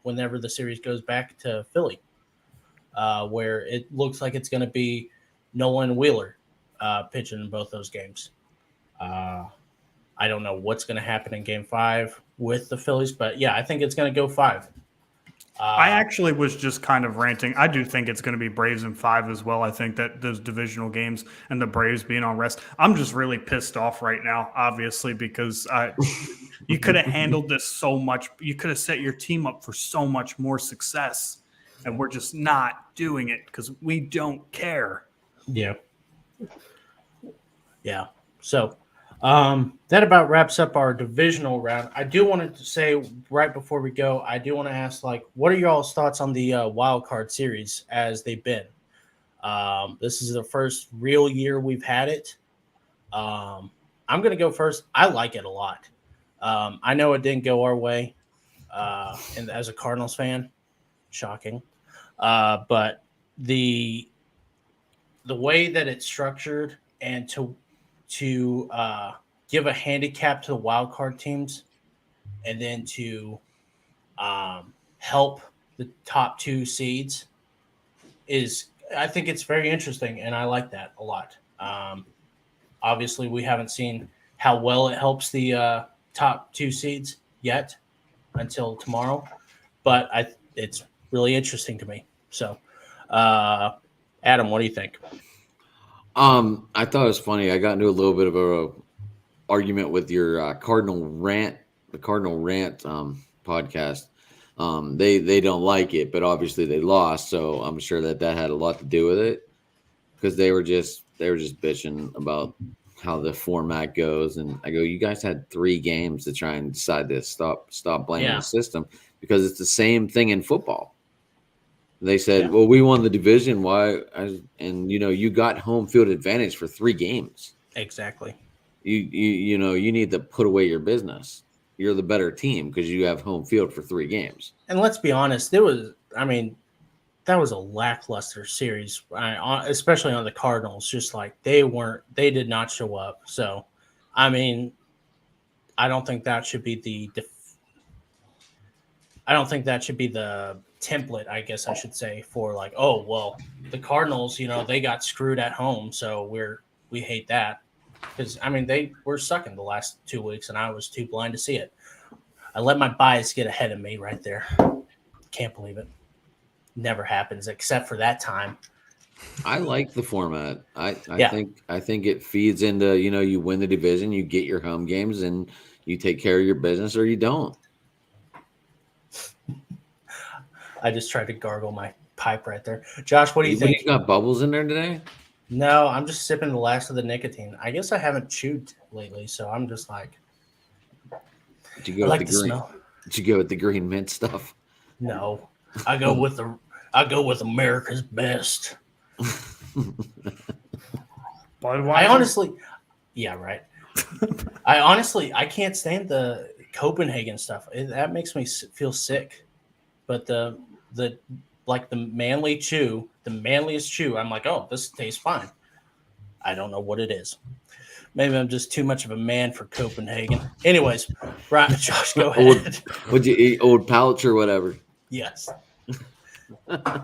whenever the series goes back to Philly, where it looks like it's going to be Nolan Wheeler pitching in both those games. I don't know what's going to happen in Game 5 with the Phillies, but yeah, I think it's going to go 5. I actually was just kind of ranting. I do think it's going to be Braves in 5 as well. I think that those divisional games and the Braves being on rest. I'm just really pissed off right now, obviously, because you could have handled this so much. You could have set your team up for so much more success, and we're just not doing it because we don't care. Yeah. Yeah. So that about wraps up our divisional round. I do want to say right before we go, I do want to ask, like, what are y'all's thoughts on the wild card series as they've been? This is the first real year we've had it. I'm going to go first. I like it a lot. I know it didn't go our way, and as a Cardinals fan, shocking. But the way that it's structured and to give a handicap to the wild card teams, and then to help the top 2 seeds I think it's very interesting, and I like that a lot. Obviously, we haven't seen how well it helps the top 2 seeds yet until tomorrow, but it's really interesting to me. So, Adam, what do you think? I thought it was funny. I got into a little bit of a argument with your Cardinal Rant podcast. They don't like it, but obviously they lost, so I'm sure that had a lot to do with it, because they were just bitching about how the format goes, and I go, you guys had 3 games to try and decide to stop blaming the system, because it's the same thing in football. They said, well, we won the division. Why? And you got home field advantage for 3 games. Exactly. You need to put away your business. You're the better team because you have home field for 3 games. And let's be honest, that was a lackluster series, especially on the Cardinals. Just like they did not show up. So, I don't think that should be the template, I guess I should say, for like, oh, well, the Cardinals, they got screwed at home, so we hate that. Because, they were sucking the last 2 weeks, and I was too blind to see it. I let my bias get ahead of me right there. Can't believe it. Never happens, except for that time. I like the format. I think it feeds into, you win the division, you get your home games, and you take care of your business, or you don't. I just tried to gargle my pipe right there. Josh, what do you think? You got bubbles in there today? No, I'm just sipping the last of the nicotine. I guess I haven't chewed lately, so I'm just like, Did you go with the green? Smell. Did you go with the green mint stuff? No, I go with America's best. I can't stand the Copenhagen stuff. That makes me feel sick. But the manly chew, the manliest chew, I'm like, oh, this tastes fine. I don't know what it is. Maybe I'm just too much of a man for Copenhagen. Anyways, right, Josh, go ahead. Would you eat Old Pouch or whatever? Yes. I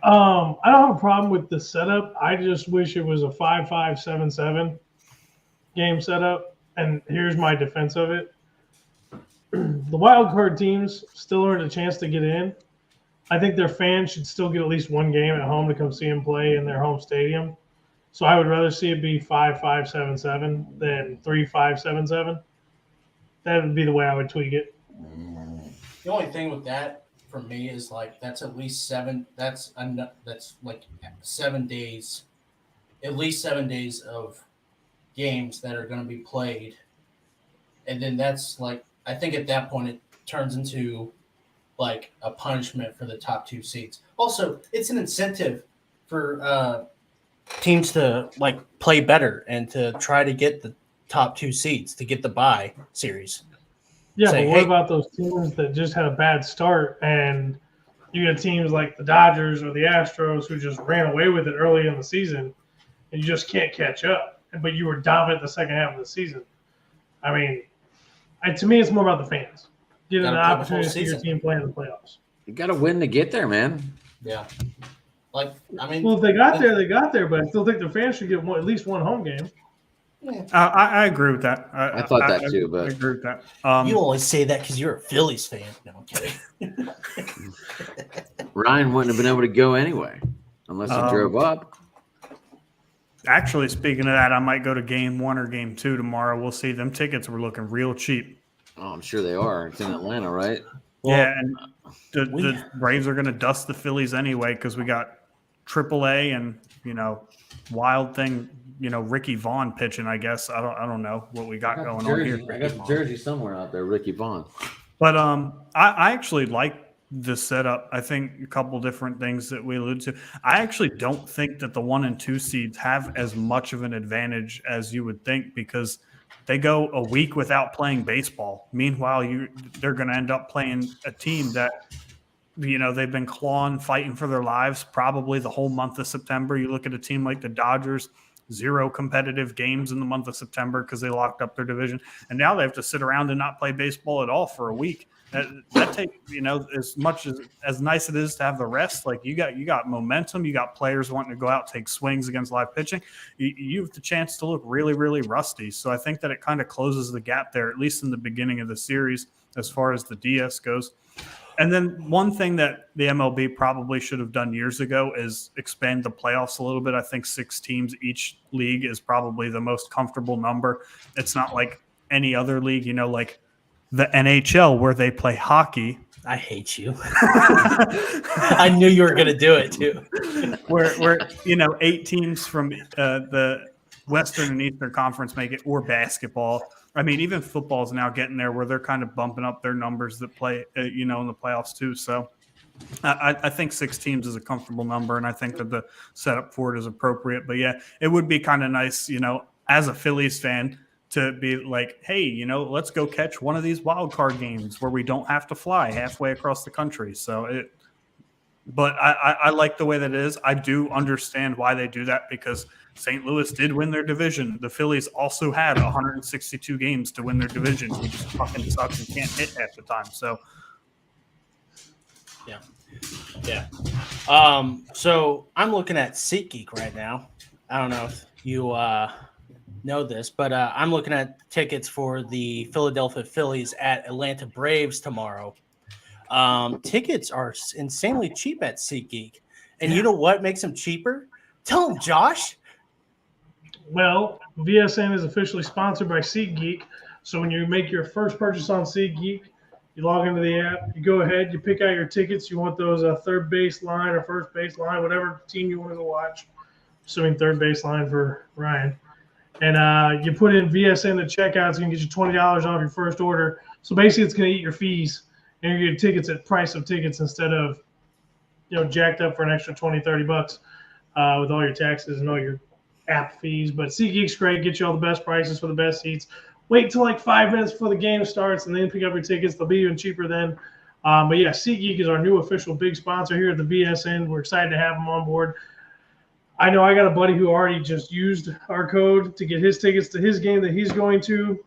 don't have a problem with the setup. I just wish it was a 5-5-7-7 game setup. And here's my defense of it. The wild card teams still earn a chance to get in. I think their fans should still get at least 1 game at home to come see them play in their home stadium. So I would rather see it be 5-5-7-7 than 3-5-7-7. That would be the way I would tweak it. The only thing with that for me is like that's at least 7. That's like 7 days, at least 7 days of games that are going to be played, and then that's like, I think at that point it turns into like a punishment for the top 2 seeds. Also, it's an incentive for teams to like play better and to try to get the top 2 seeds to get the bye series. Yeah, but what about those teams that just had a bad start and You get teams like the Dodgers or the Astros who just ran away with it early in the season, and you just can't catch up. But you were dominant the second half of the season. I mean, to me, it's more about the fans getting the opportunity to see your team play in the playoffs. You got to win to get there, man. Yeah. Like, I mean, well, if they got there, they got there. But I still think the fans should get at least one home game. I agree with that. I thought that too, but I agree with that. You only say that because you're a Phillies fan. No, I'm kidding. Ryan wouldn't have been able to go anyway unless he drove up. Actually, speaking of that, I might go to game 1 or game 2 tomorrow. We'll see. Them tickets were looking real cheap. Oh, I'm sure they are. It's in Atlanta, right? Well, yeah, and the Braves are going to dust the Phillies anyway because we got AAA and Wild Thing, Ricky Vaughn pitching. I guess I don't know what we got going on here. I got the jersey somewhere out there, Ricky Vaughn. But I actually like the setup. I think a couple different things that we alluded to. I actually don't think that the 1 and 2 seeds have as much of an advantage as you would think because they go a week without playing baseball. Meanwhile, they're going to end up playing a team that they've been fighting for their lives probably the whole month of September. You look at a team like the Dodgers, 0 competitive games in the month of September because they locked up their division, and now they have to sit around and not play baseball at all for a week. That takes as much as nice it is to have the rest. Like you got momentum, you got players wanting to go out, take swings against live pitching. You have the chance to look really, really rusty. So I think that it kind of closes the gap there, at least in the beginning of the series, as far as the DS goes. And then one thing that the MLB probably should have done years ago is expand the playoffs a little bit. I think 6 teams each league is probably the most comfortable number. It's not like any other league, like the NHL where they play hockey. I hate you. I knew you were going to do it too. where 8 teams from the Western and Eastern Conference make it, or basketball. I mean, even football is now getting there where they're kind of bumping up their numbers that play, in the playoffs too. So I think 6 teams is a comfortable number, and I think that the setup for it is appropriate. But yeah, it would be kind of nice, as a Phillies fan, to be like, hey, let's go catch one of these wild card games where we don't have to fly halfway across the country. But I like the way that it is. I do understand why they do that because St. Louis did win their division. The Phillies also had 162 games to win their division. We just fucking suck and can't hit half the time. So, yeah. So I'm looking at SeatGeek right now. I don't know if you know this, but I'm looking at tickets for the Philadelphia Phillies at Atlanta Braves tomorrow. Tickets are insanely cheap at SeatGeek. And you know what makes them cheaper? Tell them, Josh. Well, VSN is officially sponsored by SeatGeek. So when you make your first purchase on SeatGeek, you log into the app, you go ahead, you pick out your tickets. You want those third base line or first base line, whatever team you want to go watch. Assuming third base line for Ryan. And you put in VSN to checkout. It's going to get you $20 off your first order. So basically, it's going to eat your fees. And you're going to get tickets at price of tickets instead of, jacked up for an extra $20, $30 with all your taxes and all your app fees. But SeatGeek's great. Get you all the best prices for the best seats. Wait till like 5 minutes before the game starts and then pick up your tickets. They'll be even cheaper then. But yeah, SeatGeek is our new official big sponsor here at the VSN. We're excited to have them on board. I know I got a buddy who already just used our code to get his tickets to his game that he's going to.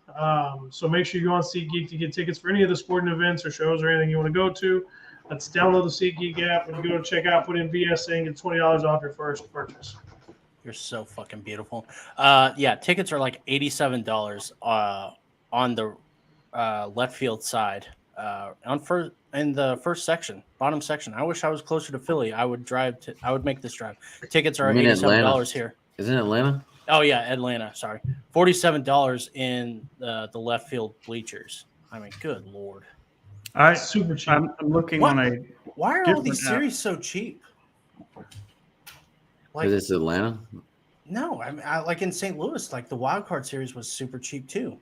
So make sure you go on SeatGeek to get tickets for any of the sporting events or shows or anything you want to go to. Let's download the SeatGeek app. When you go to check out, put in VSN, get $20 off your first purchase. You're so fucking beautiful. Tickets are like $87 on the left field side. In the first section, bottom section. I wish I was closer to Philly. I would make this drive. Tickets are $87 here. Isn't it Atlanta? Oh yeah, Atlanta. Sorry, $47 in the left field bleachers. I mean, good lord. Super cheap. I'm looking on a. Why are all these series so cheap? Because it's Atlanta. No, I like in St. Louis, like the wild card series was super cheap too.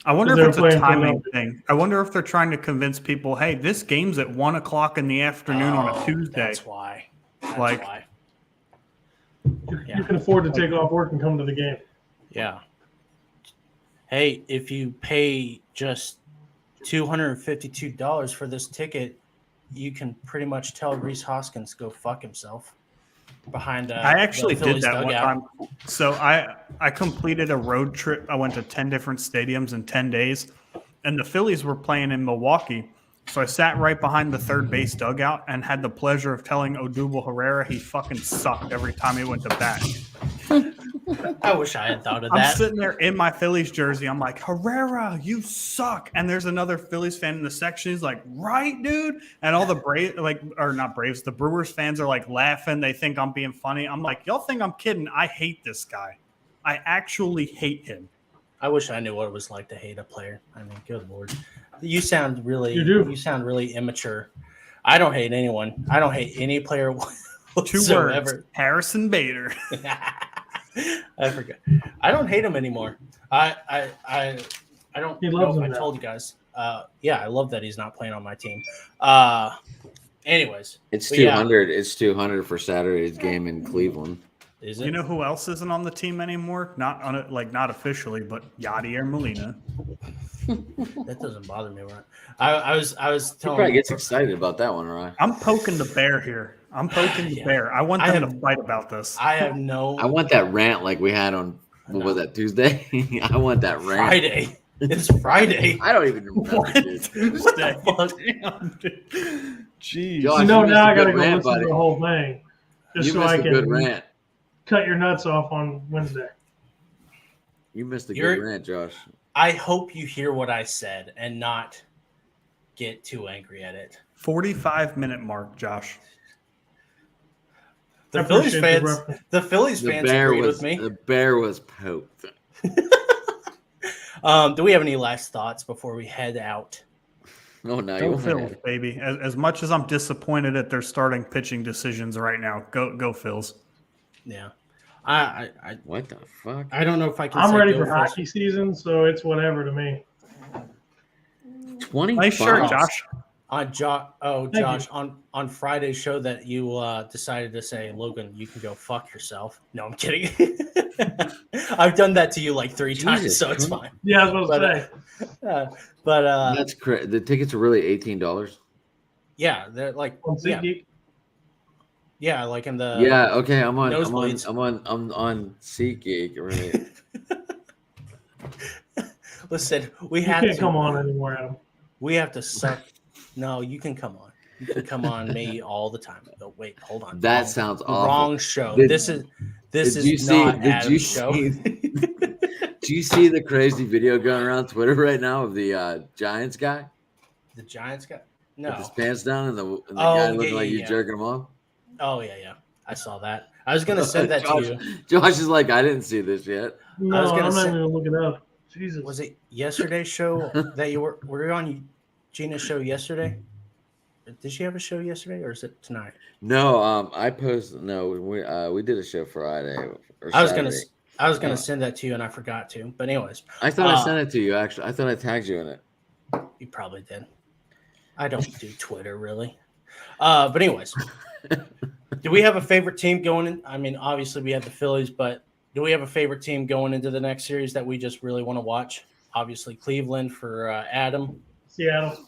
I wonder if it's a timing thing. I wonder if they're trying to convince people, hey, this game's at 1:00 in the afternoon on a Tuesday. That's why. You can afford to take off work and come to the game. Yeah. Hey, if you pay just $252 for this ticket, you can pretty much tell Reese Hoskins to go fuck himself behind. I actually the did Phillies that one dugout. time. So I completed a road trip. I went to 10 different stadiums in 10 days, and the Phillies were playing in Milwaukee. So I sat right behind the third base dugout and had the pleasure of telling Odubel Herrera he fucking sucked every time he went to bat. I wish I had thought of I'm that. sitting there in my Phillies jersey. I'm like, Herrera, you suck. And there's another Phillies fan in the section. He's like, right, dude. And all the the Brewers fans are like laughing. They think I'm being funny. I'm like, y'all think I'm kidding? I hate this guy. I actually hate him. I wish I knew what it was like to hate a player. I mean, good Lord. You sound really immature. I don't hate anyone. I don't hate any player 2 whatsoever. words. Harrison Bader. I forgot. I don't hate him anymore. I don't He know loves if him I now. told you guys. Yeah, I love that he's not playing on my team. Anyways, It's but yeah. 200. It's 200 for Saturday's game in Cleveland. Is it? You know who else isn't on the team anymore? Not on it, not officially, but Yadier Molina. That doesn't bother me. Right? I was He telling. probably gets excited about that one, right? I'm poking the bear here. I'm poking the Yeah. bear. I want them to fight about this. I have no. I want that rant like we had on what was that, Tuesday? I want that rant. Friday. It's Friday. I don't even remember. What? Dude. Tuesday. Fuck. Damn, dude. Jeez. Josh, now missed I a got to good go rant, listen buddy. to the whole thing just You so missed I a good can rant. cut your nuts off on Wednesday. You missed a You're- good rant, Josh. I hope you hear what I said and not get too angry at it. 45-minute mark, Josh. The I Phillies appreciate the fans, reference. the Phillies The fans bear agreed was with me. the bear was poked. Do we have any last thoughts before we head out? Oh no, you Go went Phils, ahead. baby. As much as I'm disappointed at their starting pitching decisions right now, go Phils. Yeah, I What the fuck? I don't know if I can. I'm say ready go for Phils. hockey season, so it's whatever to me. 25. Nice shirt, Josh. Josh, on Friday's show that you decided to say, Logan, you can go fuck yourself. No, I'm kidding. I've done that to you like 3 times, Jesus so it's Christ. fine. Yeah, I was But, about to say. But That's crazy. The tickets are really $18. yeah, they're like On SeatGeek. yeah, like in the Yeah, okay. I'm on nosebleeds. I'm on SeatGeek, right? Listen, we You have can't to come on anymore, Adam. We have to suck. No, you can come on. You can come on me all the time. Oh, wait, hold on. That Wrong- sounds the awful. wrong show. Did- this is did you not see- did you Adam's show. Do you see the crazy video going around Twitter right now of the Giants guy The Giants got with his no. pants down and the Oh, guy looking yeah, like yeah, you yeah. jerking him off? Oh yeah. I saw that. I was gonna send that Josh, to you. Josh is like, I didn't see this yet. No, was gonna I'm not say- even going to look it up. Jesus. Was it yesterday's show that you were you on Gina's show yesterday? Did she have a show yesterday, or is it tonight? No, I posted. No, we did a show Friday. Or I was Saturday. gonna send that to you, and I forgot to. But anyways, I thought I sent it to you. Actually, I thought I tagged you in it. you probably did. I don't do Twitter really. But anyways, do we have a favorite team going in? I mean, obviously we have the Phillies, but do we have a favorite team going into the next series that we just really want to watch? Obviously, Cleveland for Adam. Seattle.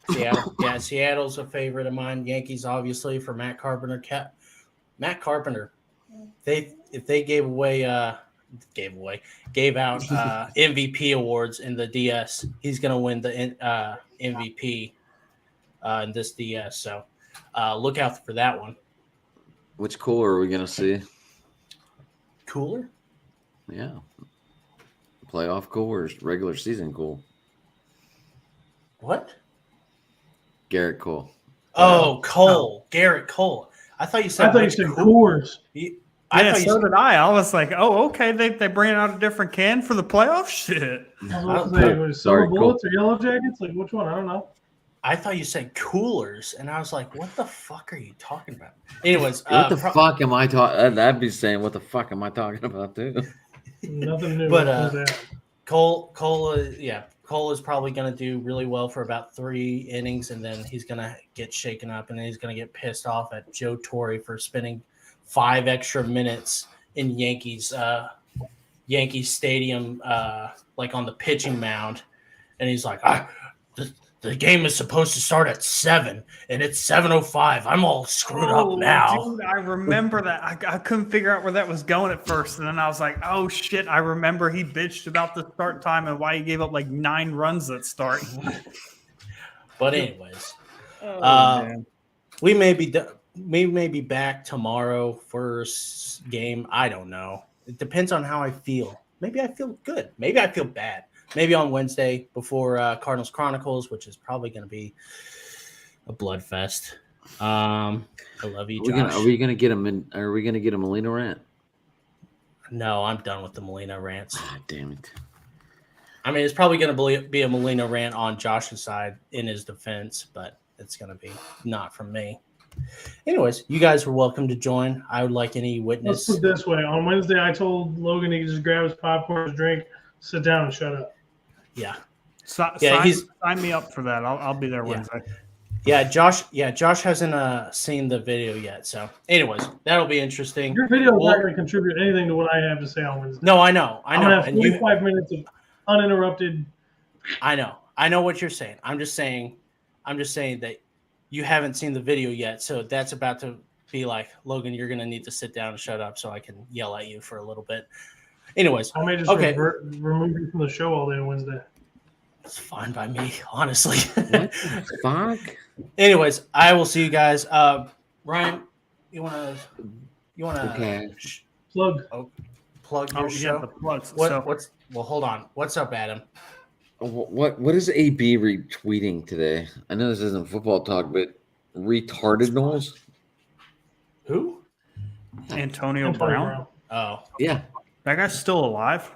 Seattle. Yeah, Seattle's a favorite of mine. Yankees, obviously, for Matt Carpenter. Matt Carpenter. If they gave out MVP awards in the DS, he's going to win the MVP in this DS. So look out for that one. Which cooler are we gonna see? Cooler? Yeah, playoff cool or regular season cool? What? Garrett Cole. Oh, Cole. Garrett Cole. I thought you said. I thought you said Coors. I Yeah, thought you so said. did I. I was like, oh, okay. They bring out a different can for the playoff shit. I was about to say, was it Sorry, Silver Bullets or Yellow Jackets? Like, which one? I don't know. I thought you said coolers, and I was like, "What the fuck are you talking about?" Anyways, What the fuck am I talking? That'd be saying, what the fuck am I talking about too? Nothing new. But, What was that? Cole is probably going to do really well for about 3 innings, and then he's going to get shaken up, and then he's going to get pissed off at Joe Torre for spending 5 extra minutes in Yankees Stadium, like on the pitching mound, and he's like, the game is supposed to start at 7, and it's 7:05. I'm all screwed up now. Dude, I remember that. I couldn't figure out where that was going at first, and then I was like, "Oh shit!" I remember he bitched about the start time and why he gave up like 9 runs at start. But anyways, Man. we may be back tomorrow first game. I don't know. It depends on how I feel. Maybe I feel good. Maybe I feel bad. Maybe on Wednesday before Cardinals Chronicles, which is probably going to be a bloodfest. I love you, Josh. Are we gonna get him in? Are we gonna get a Molina rant? No, I'm done with the Molina rants. Ah, damn it. I mean, it's probably going to be a Molina rant on Josh's side in his defense, but it's going to be not from me. Anyways, you guys are welcome to join. I would like any witness. Let's put it this way. On Wednesday, I told Logan he could just grab his popcorn, his drink, sit down, and shut up. Yeah. Sign me up for that. I'll be there Wednesday. Yeah, Josh hasn't seen the video yet. So, anyways, that'll be interesting. Your video is not going to contribute anything to what I have to say on Wednesday. No, I know. I'm going to have 45 minutes of uninterrupted. I know what you're saying. I'm just saying that you haven't seen the video yet. So that's about to be like, Logan, you're going to need to sit down and shut up so I can yell at you for a little bit. Anyways, I may just remove you from the show all day on Wednesday. It's fine by me, honestly. What the fuck? Anyways, I will see you guys. Ryan, you wanna Okay. plug your show? Yeah, the plugs. Well, hold on. What's up, Adam? What is AB retweeting today? I know this isn't football talk, but retardednals? Who? Antonio Brown. Oh, Yeah. That guy's still alive.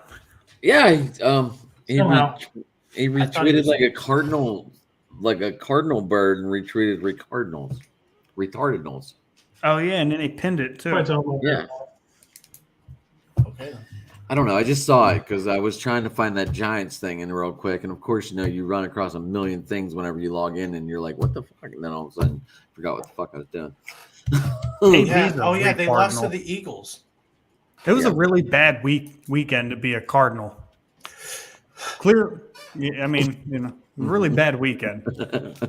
Yeah. He Somehow. retweeted like a cardinal bird and retweeted retardednals. Oh yeah, and then he pinned it too. Yeah. okay. I don't know. I just saw it because I was trying to find that Giants thing in real quick. And of course, you run across a million things whenever you log in and you're like, what the fuck? And then all of a sudden, I forgot what the fuck I was doing. Yeah. They lost to the Eagles. It was a really bad weekend to be a Cardinal. Really bad weekend.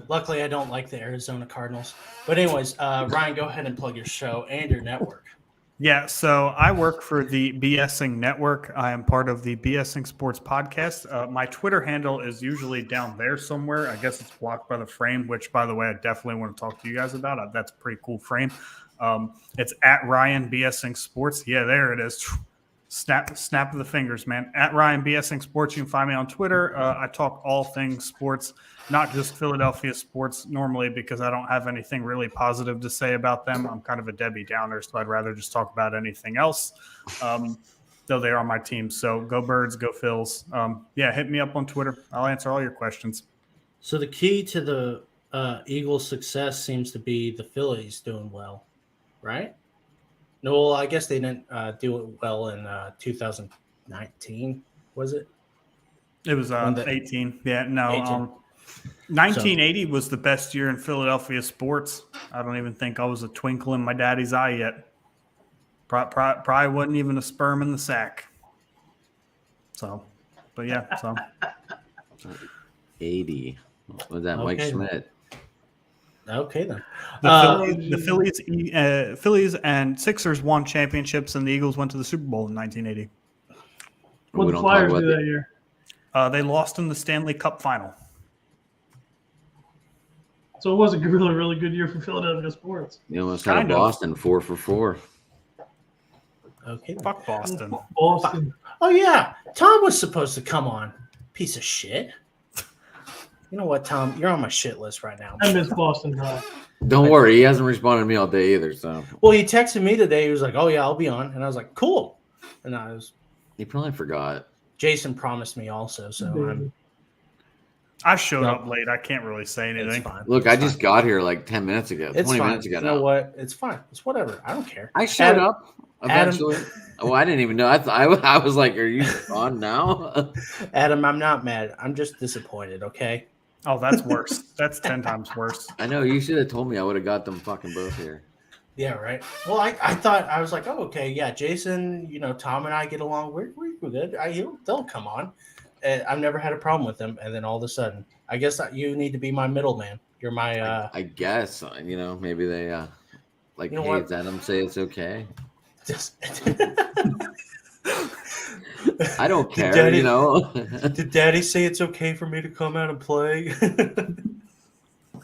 Luckily, I don't like the Arizona Cardinals. But anyways, Ryan, go ahead and plug your show and your network. Yeah, so I work for the BSing Network. I am part of the BSing Sports Podcast. My Twitter handle is usually down there somewhere. I guess it's blocked by the frame, which, by the way, I definitely want to talk to you guys about. That's a pretty cool frame. It's at Ryan BSing Sports. Yeah, there it is. Snap of the fingers, man. At Ryan BSing Sports. You can find me on Twitter. I talk all things sports, not just Philadelphia sports normally because I don't have anything really positive to say about them. I'm kind of a Debbie Downer, so I'd rather just talk about anything else, though they are my team. So go Birds, go Phils. Hit me up on Twitter. I'll answer all your questions. So the key to the Eagles' success seems to be the Phillies doing well, right? No, well, I guess they didn't do it well in 2019, was it? It was 18. Yeah, no. 18. 1980 was the best year in Philadelphia sports. I don't even think I was a twinkle in my daddy's eye yet. Probably wasn't even a sperm in the sack. So, but yeah, so. 80. Was that Mike Schmidt? Okay, then. The Phillies and Sixers won championships, and the Eagles went to the Super Bowl in 1980. What did the Flyers do that year? They lost in the Stanley Cup final. So it was a really, really good year for Philadelphia sports. You almost had Boston 4 for 4. Okay. Fuck Boston. Boston. Oh, yeah. Tom was supposed to come on. Piece of shit. You know what, Tom? You're on my shit list right now. I miss Boston, Tom. Don't worry. He hasn't responded to me all day either. So. Well, he texted me today. He was like, oh, yeah, I'll be on. And I was like, cool. And He probably forgot. Jason promised me also. So I showed up late. I can't really say anything. It's fine. Look, I just got here like 10 minutes ago. 20 minutes ago. You know what? It's fine. It's whatever. I don't care. I showed up eventually. Oh, I didn't even know. I was like, are you on now? Adam, I'm not mad. I'm just disappointed, okay? Oh, that's worse. That's 10 times worse. I know. You should have told me. I would have got them fucking both here. Yeah, right. Well, I thought, I was like, oh, okay, yeah, Jason, Tom and I get along. We're good. They'll come on. I've never had a problem with them, and then all of a sudden, I guess you need to be my middleman. You're my. I guess maybe they like You know hey, what? Adam say it's okay. Just I don't care. Daddy- you know. Did Daddy say it's okay for me to come out and play?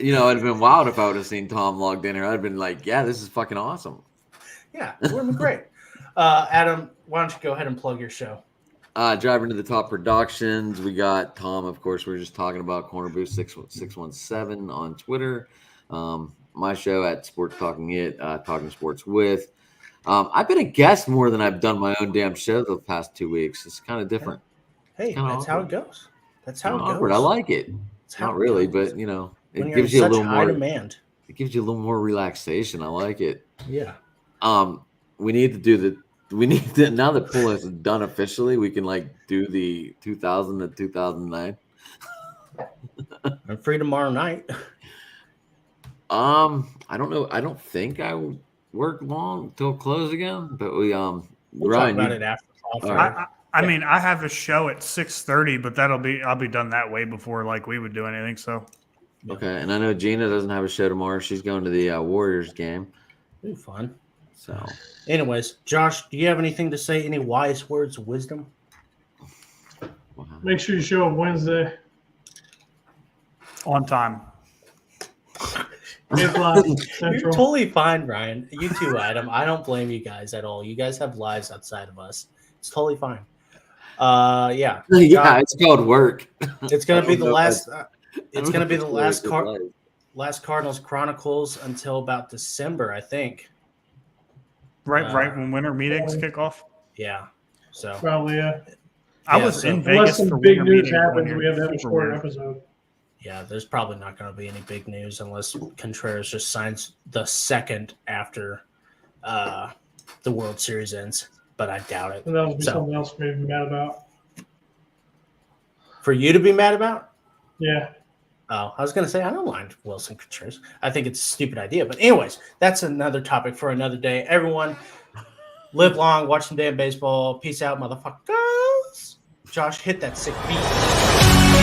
It'd have been wild if I would have seen Tom logged in here. I'd have been like, yeah, this is fucking awesome. Yeah, it would have been great. Adam, why don't you go ahead and plug your show? Driving to the Top Productions. We got Tom, of course. We were just talking about Corner Booth 617 on Twitter. My show at Sports Talking It, Talking Sports With. I've been a guest more than I've done my own damn show the past 2 weeks. It's kind of different. Hey, that's how it goes. That's how it goes. Awkward. I like it. It's how Not it really, goes. but When it you're gives in you a such little high more demand. It gives you a little more relaxation. I like it. Yeah. We need to now that pool is done officially, we can do the 2000 to 2009. I'm free tomorrow night. I don't know. I don't think I will work long till close again, but We'll Ryan, talk about it after. All right. I mean, I have a show at 6:30, but I'll be done that way before we would do anything. So okay. And I know Gina doesn't have a show tomorrow. She's going to the Warriors game. Ooh, fun. So, anyways, Josh, do you have anything to say? Any wise words of wisdom? Make sure you show up Wednesday. on time. 8 o'clock You're Central. totally fine, Ryan. You too, Adam. I don't blame you guys at all. You guys have lives outside of us. It's totally fine. Yeah. yeah, Josh, it's called work. it's gonna be the last. It's gonna be the last last Cardinals Chronicles until about December, I think. Right when winter meetings kick off. Yeah. So Probably, yeah. I Yeah, was so in Unless Vegas some for big winter news meetings one happens, year. we have to have a Super shorter weird. episode. yeah, there's probably not going to be any big news unless Contreras just signs the second after the World Series ends. But I doubt it. And that'll be So- something else for me to be mad about. For you to be mad about? Yeah. Oh, I was going to say, I don't mind Wilson Contreras. I think it's a stupid idea. But anyways, that's another topic for another day. Everyone, live long, watch some damn baseball. Peace out, motherfuckers. Josh, hit that sick beat.